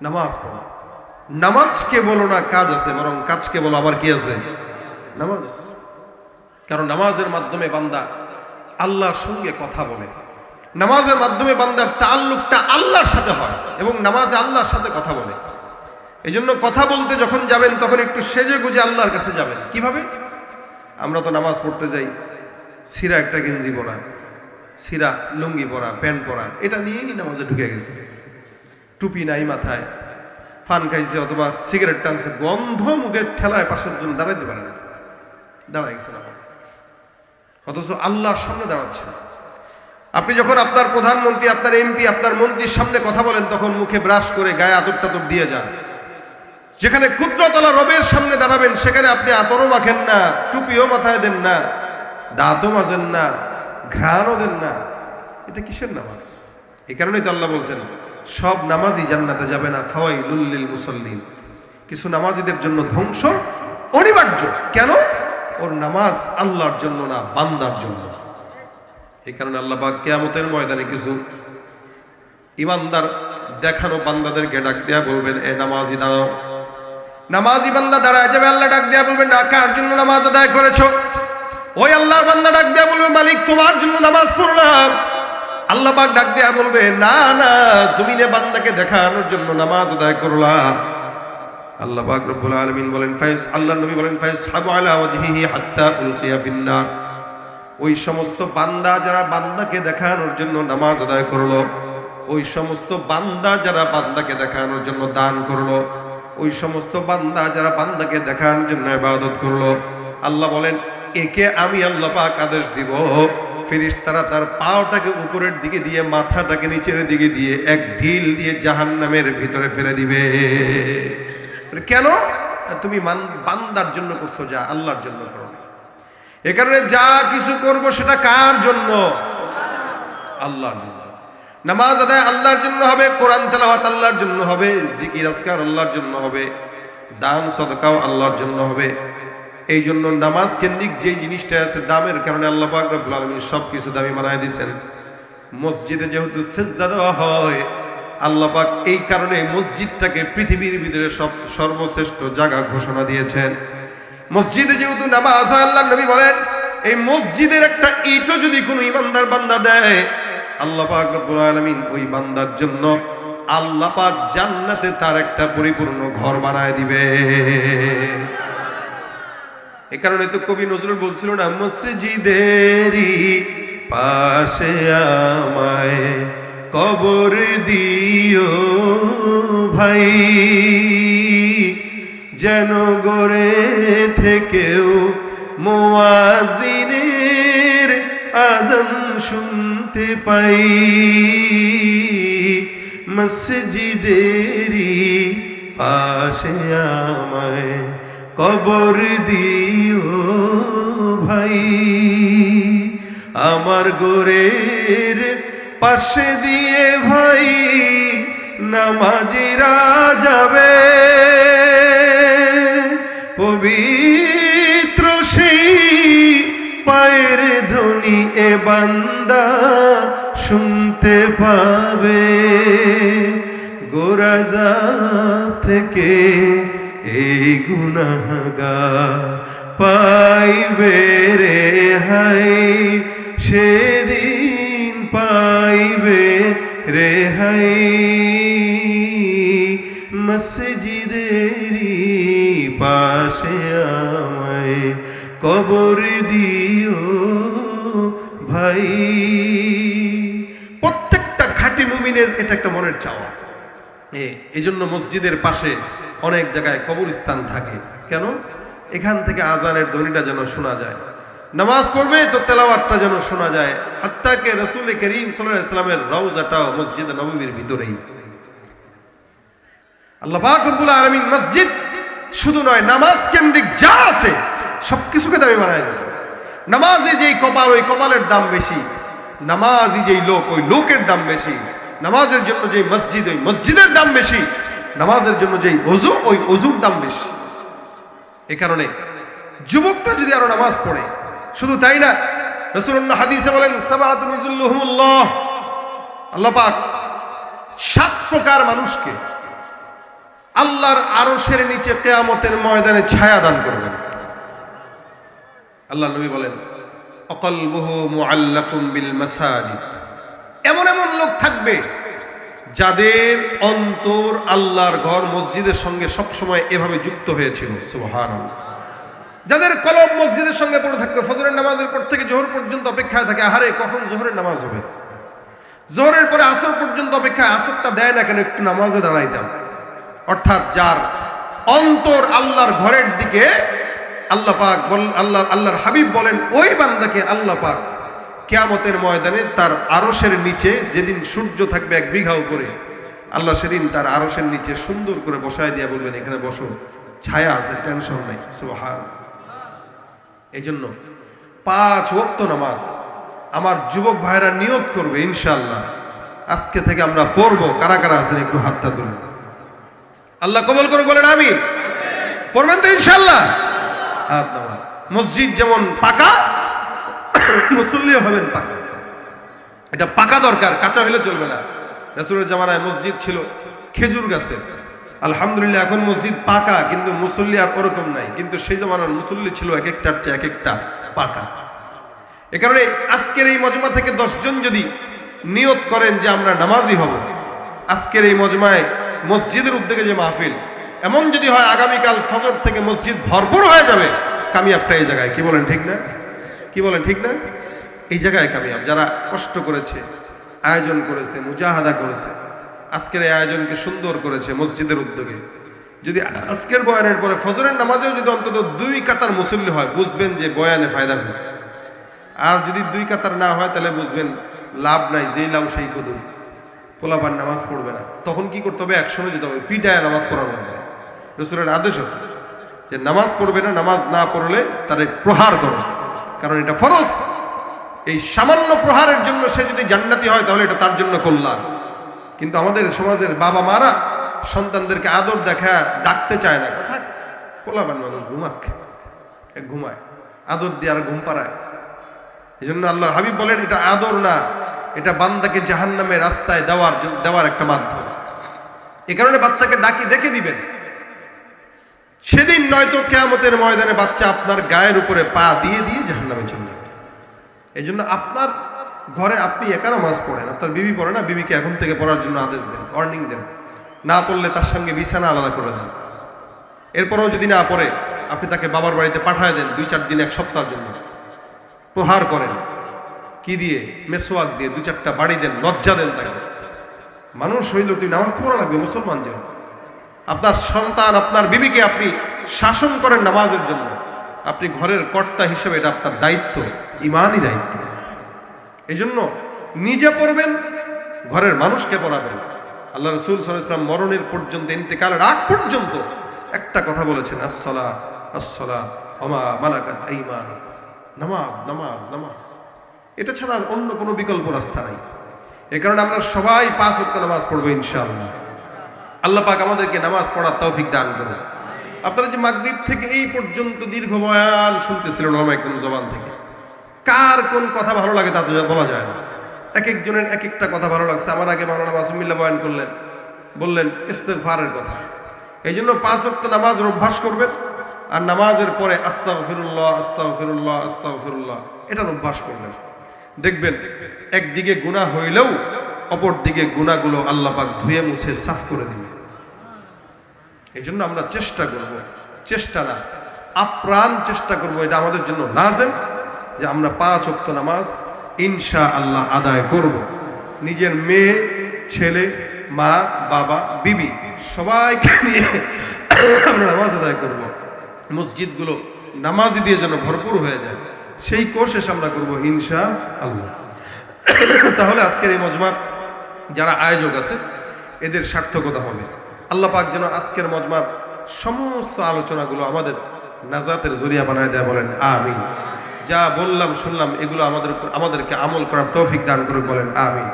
Speaker 1: নামাজ পড়ো। নামাজকে বলো না কাজ আছে, বরং কাজকে বলো আবার কি আছে? নামাজ আছে। কারণ নামাজের মাধ্যমে বান্দা আল্লাহর সঙ্গে কথা বলে, নামাজের মাধ্যমে বান্দার তাআল্লুকটা আল্লাহর সাথে হয়, এবং নামাজে আল্লাহর সাথে কথা বলে। এই জন্য কথা বলতে যখন যাবেন তখন একটু সেজে গুজে আল্লাহর কাছে যাবেন। কিভাবে? আমরা তো নামাজ পড়তে যাই সিরা একটা গেঞ্জি পরা, সিরা লুঙ্গি পরা, প্যান্ট পরা, এটা নিয়েই নামাজে ঢুকে গেছে। টুপি নাই মাথায়, পান খাইছে অথবা সিগারেট টানছে, গন্ধ মুখের ঠেলায় পাশের জন্য দাঁড়াইতে পারে না, দাঁড়ায় গেছে নামাজ, অথচ আল্লাহর সামনে দাঁড়াচ্ছে। আপনি যখন আপনার প্রধানমন্ত্রী, আপনার এমপি, আপনার মন্ত্রীর সামনে কথা বলেন, তখন মুখে ব্রাশ করে গায়ে আতর টাতর দিয়ে যান। যেখানে কুদরতওয়ালা রবের সামনে দাঁড়াবেন, সেখানে আপনি আতরও মাখেন না, টুপিও মাথায় দেন না, দাঁতও মাজেন না, ঘ্রাণও দেন না। এটা কিসের নামাজ? এই কারণেই তো আল্লাহ বলছেন সব নামাজই জান্নাতে যাবে না, ফাওয়াইলুল লিল মুসাল্লিন। কিছু নামাজীদের জন্য ধ্বংস অনিবার্য। কেন? ওর নামাজ আল্লাহর জন্য না, বান্দার জন্য। এই কারণে আল্লাহ পাক কিয়ামতের ময়দানে কিছু ইমানদার দেখানো বান্দাদেরকে ডাক দেয়া বলবেন, এ নামাজি দাঁড়াও। নামাজি বান্দা দাঁড়ায় যাবে, আল্লাহ ডাক দেয়া বলবেন, না, কার জন্য নামাজ আদায় করেছো? ওই আল্লাহর বান্দা ডাক দেয়া বলবে, মালিক তোমার জন্য নামাজ পড়লাম। আল্লাহ পাক ডাক দেয়া বলবে, না না, জমিনে বান্দাকে দেখানোর জন্য নামাজ আদায় করলাম। আল্লাহ পাক রব্বুল আলামিন বলেন, আল্লাহর নবী বলেন, ফায়াসহাবু আলা ওয়াজহিহি হাত্তা উলকিয়া ফিন্নার। ওই সমস্ত বান্দা যারা বান্দাকে দেখানোর জন্য নামাজ আদায় করলো, ওই সমস্ত বান্দা যারা বান্দাকে দেখানোর জন্য দান করলো, ওই সমস্ত বান্দা যারা বান্দাকে দেখানোর জন্য ইবাদত করলো, আল্লাহ বলেন একে আমি আল্লাহ পাক আদেশ দিব, ফেরেশতারা তার পাওটাকে উপরের দিকে দিয়ে মাথাটাকে নিচের দিকে দিয়ে এক ঢিল দিয়ে জাহান্নামের ভিতরে ফেলে দিবে। কেন? তুমি বান্দার জন্য করছো, যা আল্লাহর জন্য করো না। এ কারণে যা কিছু করব সেটা কার জন্য? আল্লাহর জন্য। নামাজ আদায় আল্লাহর জন্য হবে, কোরআন তেলাওয়াত আল্লাহর জন্য হবে, জিকির আজকার আল্লাহর জন্য হবে, দান সদকাও আল্লাহর জন্য হবে। এই জন্য নামাজ কেন্দ্রিক যে জিনিসটা আছে, দামের কারণে আল্লাহ পাক রব্বুল আলামিন সবকিছু দামি বানায় দিয়েছেন। মসজিদে যেহেতু সিজদা দেওয়া হয়, আল্লাহ পাক এই কারণে মসজিদটাকে পৃথিবীর ভিতরে সর্বশ্রেষ্ঠ জায়গা ঘোষণা দিয়েছেন। মসজিদে যেহেতু নামাজ হয়, আল্লাহর নবী বলেন এই মসজিদের একটা ইটও যদি কোনো ইমানদার বান্দা দেয়, আল্লাহ পাক রব্বুল আলামিন ওই বান্দার জন্য আল্লাহ পাক জান্নাতে তার একটা পরিপূর্ণ ঘর বানায় দিবে। এই কারণে তো কবি নজরুল বলছিল না, মসজিদেরই পাশে আমায় কবর দিও ভাই, যেন গড়ে থেকেও মুয়াজ্জিনের আযান শুনতে পাই। মসজিদেরই পাশে আমায় কবর দিও ভাই, আমার গোরের পাশে দিয়ে ভাই নামাজিরা যাবে, পবিত্র সেই পায়ের ধ্বনি এ বান্দা শুনতে পাবে, গোরাজাব থেকে এই গুনাহগার পাইবে রেহাই, সেদিন পাইবে রেহাই। মসজিদেরই পাশে আমায় কবর দিও ভাই। প্রত্যেকটা খাঁটি মুমিনের এটা একটা মনের চাওয়া। এই জন্য মসজিদের পাশে অনেক জায়গায় কবরস্থান থাকে। কেন? এখান থেকে আজানের ধ্বনিটা যেন শোনা যায়, নামাজ পড়বে তো তেলাওয়াতটা যেন শোনা যায়। হাত্তাকে রাসূল করিম সাল্লাল্লাহু আলাইহি ওয়াসাল্লামের রওজাটাও মসজিদে নববীর ভিতরেই। আল্লাহ পাক রব্বুল আলামিন মসজিদ শুধু নয়, নামাজ কেন্দ্রিক যা আছে সবকিছুকে দামি বানায় দিয়েছে। নামাজে যেই কপাল, ওই কপালের দাম বেশি। নামাজি যেই লোক, ওই লোকের দাম বেশি। নামাজের জন্য যেই মসজিদ, ওই মসজিদের দাম বেশি। নামাজের জন্য যেই ওযু, ওই ওযুর দাম বেশি। এই কারণে যুবকরা যদি আরো নামাজ পড়ে, শুধু তাই না, রাসূলুল্লাহ হাদিসে বলেন সাবাতুন যুল্লুহুমুল্লাহ, আল্লাহ পাক 7 প্রকার মানুষকে আল্লাহর আরশের নিচে কিয়ামতের ময়দানে ছায়া দান করবেন। আল্লাহ নবী বলেন অকলবুহু মুআল্লাকুম বিল মাসাজিদ, এমন এমন লোক থাকবে যাদের অন্তর আল্লাহর ঘর মসজিদের সঙ্গে সবসময় এভাবে যুক্ত হয়েছিল। সুবহানাল্লাহ। যাদের কলব মসজিদের সঙ্গে পড়ে থাকতো, ফজরের নামাজের পর থেকে জোহর পর্যন্ত অপেক্ষায় থাকে, আহারে কখন জোহরের নামাজ হবে, জোহরের পরে আসর পর্যন্ত অপেক্ষায়, আসরটা দেয় না কেন, একটু নামাজে দাঁড়াইতাম। অর্থাৎ যার অন্তর আল্লাহর ঘরের দিকে, আল্লাহ পাক আল্লাহর হাবিব বলেন ওই বান্দাকে আল্লাহ পাক কিয়ামতের ময়দানে তার আরশের নিচে, যেদিন সূর্য থাকবে 1 বিঘা উপরে, আল্লাহ সেদিন তার আরশের নিচে সুন্দর করে বসায় দিয়ে বলবেন এখানে বসো, ছায়া আছে, টেনশন নাই। সুবহান। এই জন্য 5 ওয়াক্ত নামাজ আমার যুবক ভাইরা নিয়ত করবে ইনশাআল্লাহ আজকে থেকে আমরা পড়বো। কারা কারা আছেন একটু হাতটা তুলুন, আল্লাহ কবুল করে বলেন আমিন। পড়বেন তো ইনশাআল্লাহ? হাত নামান। মসজিদ যেমন পাকা, মুসল্লিও হবেন পাকা। এটা পাকা দরকার, কাঁচা হলে চলবে না। রাসূলের জামানায় মসজিদ ছিল খেজুর গাছে, আলহামদুলিল্লাহ এখন মসজিদ পাকা, কিন্তু মুসল্লি আর ওরকম নাই। কিন্তু সেই জামানার মুসল্লি ছিল এক একটার চেয়ে এক একটা পাকা। এ কারণে আজকের এই মজমা থেকে 10 জন যদি নিয়ত করেন যে আমরা নামাজি হব, আজকের এই মজমায় মসজিদের উদ্যোগে যে মাহফিল, এমন যদি হয় আগামীকাল ফজর থেকে মসজিদ ভরপুর হয়ে যাবে, কামিয়াবটা এই জায়গায়। কি বলেন ঠিক না? কি বলেন ঠিক না? এই জায়গায় কামিয়াব। যারা কষ্ট করেছে, আয়োজন করেছে, মুজাহাদা করেছে, আজকের এই আয়োজনকে সুন্দর করেছে মসজিদের উদ্যোগে, যদি আজকের বয়ানের পরে ফজরের নামাজেও যদি অন্তত 2 কাতার মুসল্লি হয়, বুঝবেন যে বয়ানে ফায়দা হয়েছে। আর যদি 2 কাতার না হয় তাহলে বুঝবেন লাভ নাই, যেই লাভ সেই কদম। পোলাপান নামাজ পড়বে না, তখন কি করতে হবে? একসঙ্গে যেতে হবে, পিটায় নামাজ পড়ানো লাগবে। রাসূলের আদেশ আছে যে নামাজ পড়বে না, নামাজ না পড়লে তারে প্রহার করো, কারণ এটা ফরজ। এই সামান্য প্রহারের জন্য সে যদি জান্নাতি হয় তাহলে এটা তার জন্য কল্যাণ। কিন্তু আমাদের সমাজের বাবা মারা সন্তানদেরকে আদর দেখা ডাকতে চায় না, থাক পোলাপান মানুষ ঘুমায়, আদর দিয়ে আর ঘুম পাড়ায়। এই জন্য আল্লাহর হাবিব বলেন এটা আদর না, এটা বান্দাকে জাহান্নামের রাস্তায় দেওয়ার একটা মাধ্যম। এই কারণে বাচ্চাকে ডাকি দেখে দিবেন সেদিন, নয়তো কিয়ামতের ময়দানে বাচ্চা আপনার গায়ের উপরে পা দিয়ে দিয়ে জাহান্নামে চলে যাবে। এই জন্য আপনার ঘরে আপনি একা নামাজ পড়েন, আপনার বিবি পড়ে না, বিবিকে এখন থেকে পড়ার জন্য আদেশ দেন, ওয়ার্নিং দেন। না পড়লে তার সঙ্গে বিছানা আলাদা করে দেন। এরপরেও যদি না পড়ে আপনি তাকে বাবার বাড়িতে পাঠায় দেন 2-4 দিন, 1 সপ্তাহের জন্য। প্রহার করেন কি দিয়ে? মেসোয়াক দিয়ে 2-4টা বাড়ি দেন, লজ্জা দেন তাকে। মানুষ হইল তুই নামাজ পড়া লাগবে, মুসলমান যেন। আপনার সন্তান, আপনার বিবিকে আপনি শাসন করেন নামাজের জন্য। আপনি ঘরের কর্তা হিসেবে এটা আপনার দায়িত্ব, ইমানই দায়িত্ব। এই জন্য নিজে পড়বেন, ঘরের মানুষকে পড়াবেন। আল্লাহ রাসূল সাল্লাল্লাহু আলাইহি ওয়াসাল্লাম মরণের পর্যন্ত, ইন্তেকালের আগ পর্যন্ত একটা কথা বলেছেন, আসসালাহ আসসালাহ ওয়া মালাকাত আইমানুকুম। নামাজ নামাজ নামাজ, এটা ছাড়া আর অন্য কোনো বিকল্প রাস্তা নাই। এই কারণে আমরা সবাই 5 ওয়াক্ত নামাজ পড়বো ইনশাআল্লাহ। আল্লাহ পাক আমাদেরকে নামাজ পড়ার তৌফিক দান করুন। আপনারা যে মাগরিব থেকে এই পর্যন্ত দীর্ঘ বয়ান শুনতেছিলেন ওলামা একদম জবান থেকে, কার কোন কথা ভালো লাগে তা তো বলা যায় না। এক একজনের এক একটা কথা ভালো লাগছে। আমার আগে মাওলানা মাসুম বিল্লাহ বয়ান করলেন, বললেন ইস্তেগফারের কথা। এই জন্য 5 ওয়াক্ত নামাজের অভ্যাস করবেন, আর নামাজের পরে আস্তাগফিরুল্লাহ আস্তাগফিরুল্লাহ আস্তাগফিরুল্লাহ এটার অভ্যাস করবেন। দেখবেন একদিকে গুনাহ হইলেও অপর দিকে গুনাহগুলো আল্লাহ পাক ধুয়ে মুছে সাফ করে দিবেন। এই জন্য আমরা চেষ্টা করব, চেষ্টা না আপ্রাণ চেষ্টা করব, এটা আমাদের জন্য লাজেম যে আমরা 5 ওয়াক্ত নামাজ ইনশাআল্লাহ আদায় করব। নিজের মেয়ে, ছেলে, মা, বাবা, বিবি সবাইকে নিয়ে আমরা নামাজ আদায় করব। মসজিদগুলো নামাজি দিয়ে যেন ভরপুর হয়ে যায়, সেই কোশিশ আমরা করব ইনশাআল্লাহ। তাহলে আজকের এই মজমার যারা আয়োজক আছে এদের সার্থকতা হবে। আল্লাহ পাক যেন আজকের মজমার সমস্ত আলোচনাগুলো আমাদের নাজাতের জরিয়া বানায় দেয়, বলেন আমিন। যা বললাম শুনলাম এগুলো আমাদেরকে আমল করার তৌফিক দান করে, বলেন আমিন।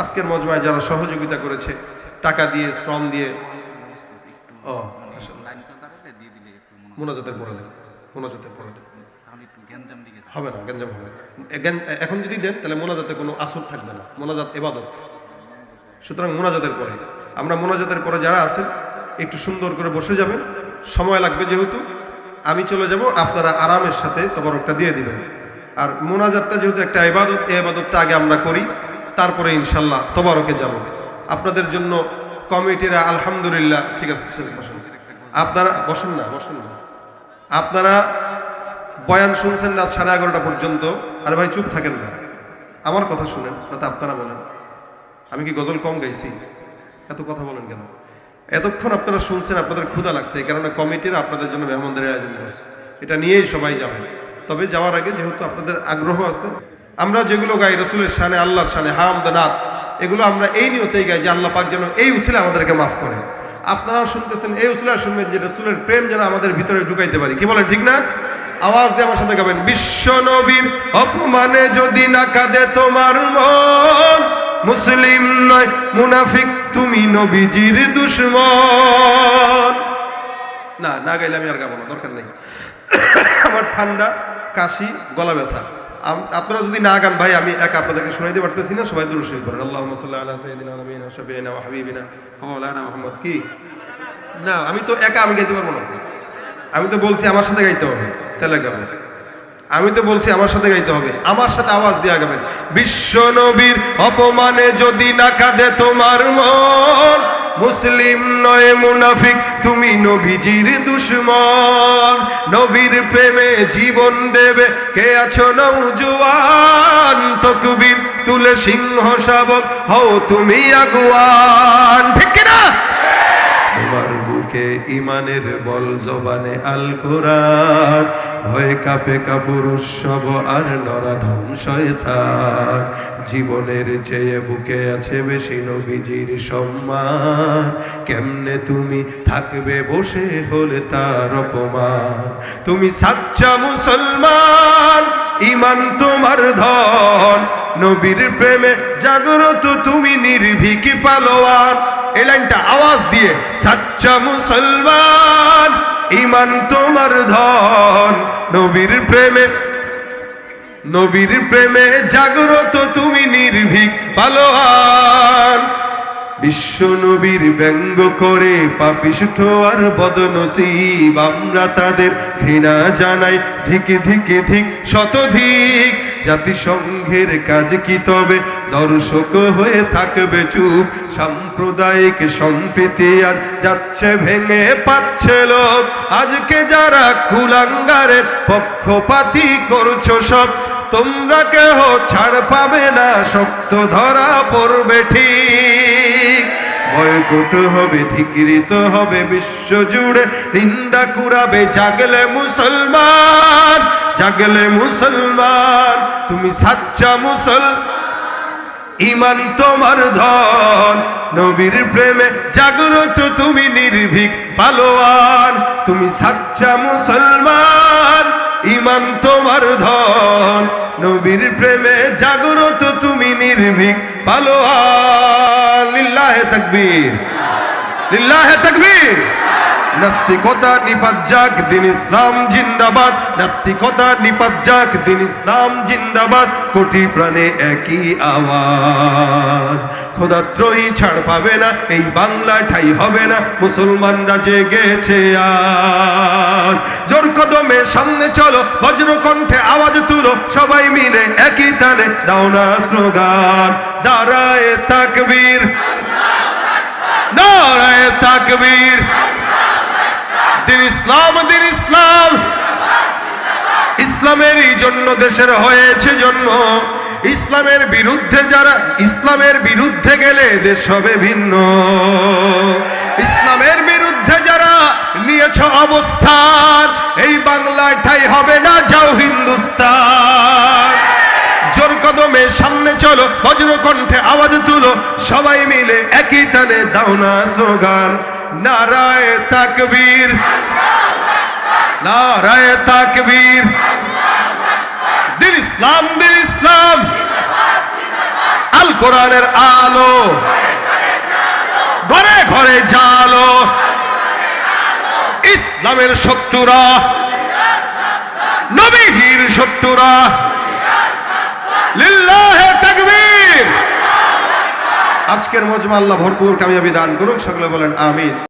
Speaker 1: আজকের মজমায় যারা সহযোগিতা করেছে টাকা দিয়ে, শ্রম দিয়ে, মোনাজাতের পরে দেন, মোনাজাতের পরে দেন, হবে না গঞ্জাম হবে না। এখন যদি দেন তাহলে মোনাজাতে কোনো আসর থাকবে না, মোনাজাত ইবাদত। সুতরাং মোনাজাতের পরে, আমরা মোনাজাতের পরে যারা আছেন একটু সুন্দর করে বসে যাবেন, সময় লাগবে যেহেতু, আমি চলে যাব, আপনারা আরামের সাথে তবারকটা দিয়ে দিবেন। আর মোনাজাতটা যেহেতু একটা ইবাদত, এই ইবাদতটা আগে আমরা করি, তারপরে ইনশাল্লাহ তবারকে যাব। আপনাদের জন্য কমিটিরা আলহামদুলিল্লাহ, ঠিক আছে বসেন, আপনারা বসেন না, বসেন না। আপনারা বয়ান শুনছেন রাত 11:30 পর্যন্ত। আরে ভাই চুপ থাকেন না, আমার কথা শুনেন, না তো আপনারা বলেন। আমি কি গজল কম গাইছি? এত কথা বলেন কেন? এতক্ষণ আপনারা শুনছেন, আপনাদের ক্ষুধা লাগছে, এই কারণে কমিটির আপনাদের জন্য মেহমানদের আয়োজন করছে। এটা নিয়েই সবাই যাবেন। তবে যাওয়ার আগে যেহেতু আপনাদের আগ্রহ আছে, আমরা যেগুলো গাই রসুলের শানে, আল্লাহর শানে হামদ নাত, এগুলো আমরা এই নিয়তেই গাই যে আল্লাহ পাক যেন এই উসিলা আমাদেরকে মাফ করে। আপনারা শুনতেছেন, এই উসিলা শুনবেন যে রসুলের প্রেম যেন আমাদের ভিতরে ঢুকাইতে পারি। কি বলেন, ঠিক না? আওয়াজ দিয়ে আমার সাথে গাবেন, বিশ্ব নবীর অপমানে যদি না কাঁদে তোমার মন, মুসলিম নয় মুনাফিক তুমি নবীজির দুশমন। না না গাইলে আমি আর গাবো না, দরকার নেই। আমার ঠান্ডা, কাশি, গলা ব্যথা। আপনারা যদি না গান ভাই, আমি একা আপনাদেরকে শোনাইতে পারতেছি না। সবাই দুরূদ শরীফ পড়েন। আল্লাহুম্মা সাল্লি আলা সাইয়্যিদিনা ওয়া নাবিয়িনা ওয়া শাফিঈনা ওয়া হাবিবিনা মাওলানা মুহাম্মদ। কি না, আমি তো একা, আমি গাইতে পারবো না। আমি তো বলছি আমার সাথে গাইতে হবে, তাহলে গাবেন। আমি তো বলছি আমার সাথে গাইতে হবে, আমার সাথে আওয়াজ দিয়ে গাবেন। বিশ্ব নবীর অপমানে যদি না কাঁদে তোমার মন, মুসলিম নয় মুনাফিক তুমি নবীজির দুশমন। নবীর প্রেমে জীবন দেবে কে আছো নওজোয়ান, তাকবীর তুলে সিংহ শাবক হও তুমি আগুয়ান। ঠিক কি না? তোমার বুকে ইমানের বল, জবানে আল কোরআন, ভয়ে কাঁপে কাপুরুষ সব আর নরাধম শয়তান। জীবনের চেয়ে বুকে আছে বেশি নবীজির সম্মান, কেমনে তুমি থাকবে বসে হলে তার অপমান। তুমি সাচ্চা মুসলমান, ইমান তোমার ধন, নবীর প্রেমে জাগ্রত তুমি নির্ভীক পালোয়ান। এই লাইনটা আওয়াজ দিয়ে, সাচ্চা মুসলমান, ইমান তোমার ধন, নবীর প্রেমে জাগ্রত তুমি নির্ভীক পালোয়ান। বিশ্ব নবীর ব্যঙ্গ করে পাপিষ্ঠ আর বদনসিব, আমরা তাদের ঘৃণা জানাই ধিক ধিক ধিক শতধিক। জাতিসংঘের কাজ কি তবে দর্শক হয়ে থাকবে চুপ, সাম্প্রদায়িক সম্প্রীতি আজ যাচ্ছে ভেঙে পাচ্ছে লোক। আজকে যারা কুলাঙ্গারের পক্ষপাতী করছো সব, তোমরা কেহ ছাড় পাবে না, শক্ত ধরা পড়বে ঠিক। বয়কট হবে, ধিকৃত হবে বিশ্ব জুড়ে, নিন্দা কুরাবে জাগলে মুসলমান, জাগলে মুসলমান। তুমি সাচ্চা মুসলমান, ইমান তোমার ধন, নবীর প্রেমে জাগ্রত তুমি নির্ভীক পালোয়ান। তুমি সাচ্চা মুসলমান, ইমান তোমার ধন, নবীর প্রেমে জাগ্রত তুমি নির্ভীক পালোয়ান। লিল্লাহে তাকবীর, লিল্লাহে তাকবীর। নাস্তিকতা নিপাত যাক, দিন ইসলাম জিন্দাবাদ। নাস্তিকতা নিপাত যাক, দিন ইসলাম জিন্দাবাদ। কোটি প্রাণে একই আওয়াজ, খোদাত্রয়ী ছাড় পাবে না, এই বাংলা ঠাই হবে না, মুসলমানরা জেগেছে আজ। জোর কদমে সামনে চলো, বজ্র কণ্ঠে আওয়াজ তুলো, সবাই মিলে একই তালে দাও না স্লোগান। নারায়ে তাকবীর, নারায়ে তাকবীর। দিন ইসলাম, দিন ইসলাম, ইসলামেরই জন্য দেশের হয়েছে জন্ম। ইসলামের বিরুদ্ধে যারা, ইসলামের বিরুদ্ধে গেলে দেশ হবে ভিন্ন। ইসলামের বিরুদ্ধে যারা নিয়েছ অবস্থান, এই বাংলায় ঠাই হবে না, যাও হিন্দুস্তান। জোর কদমে সামনে চলো, বজ্র কণ্ঠে আওয়াজ তুলো, সবাই মিলে একই তালে দাও না স্লোগান। নারায়ে তাকবীর, নারায়ে তাকবীর। দিন ইসলাম, দিন ইসলাম, আল কোরআনের আলো ঘরে ঘরে জালো। ইসলামের শত্রুরা, নবীজির শত্রুরা, লিল্লাহে তাকবীর। আজকের মজমা আল্লাহ ভরপুর কামিয়াবি দান করুক, সকলে বলেন আমিন।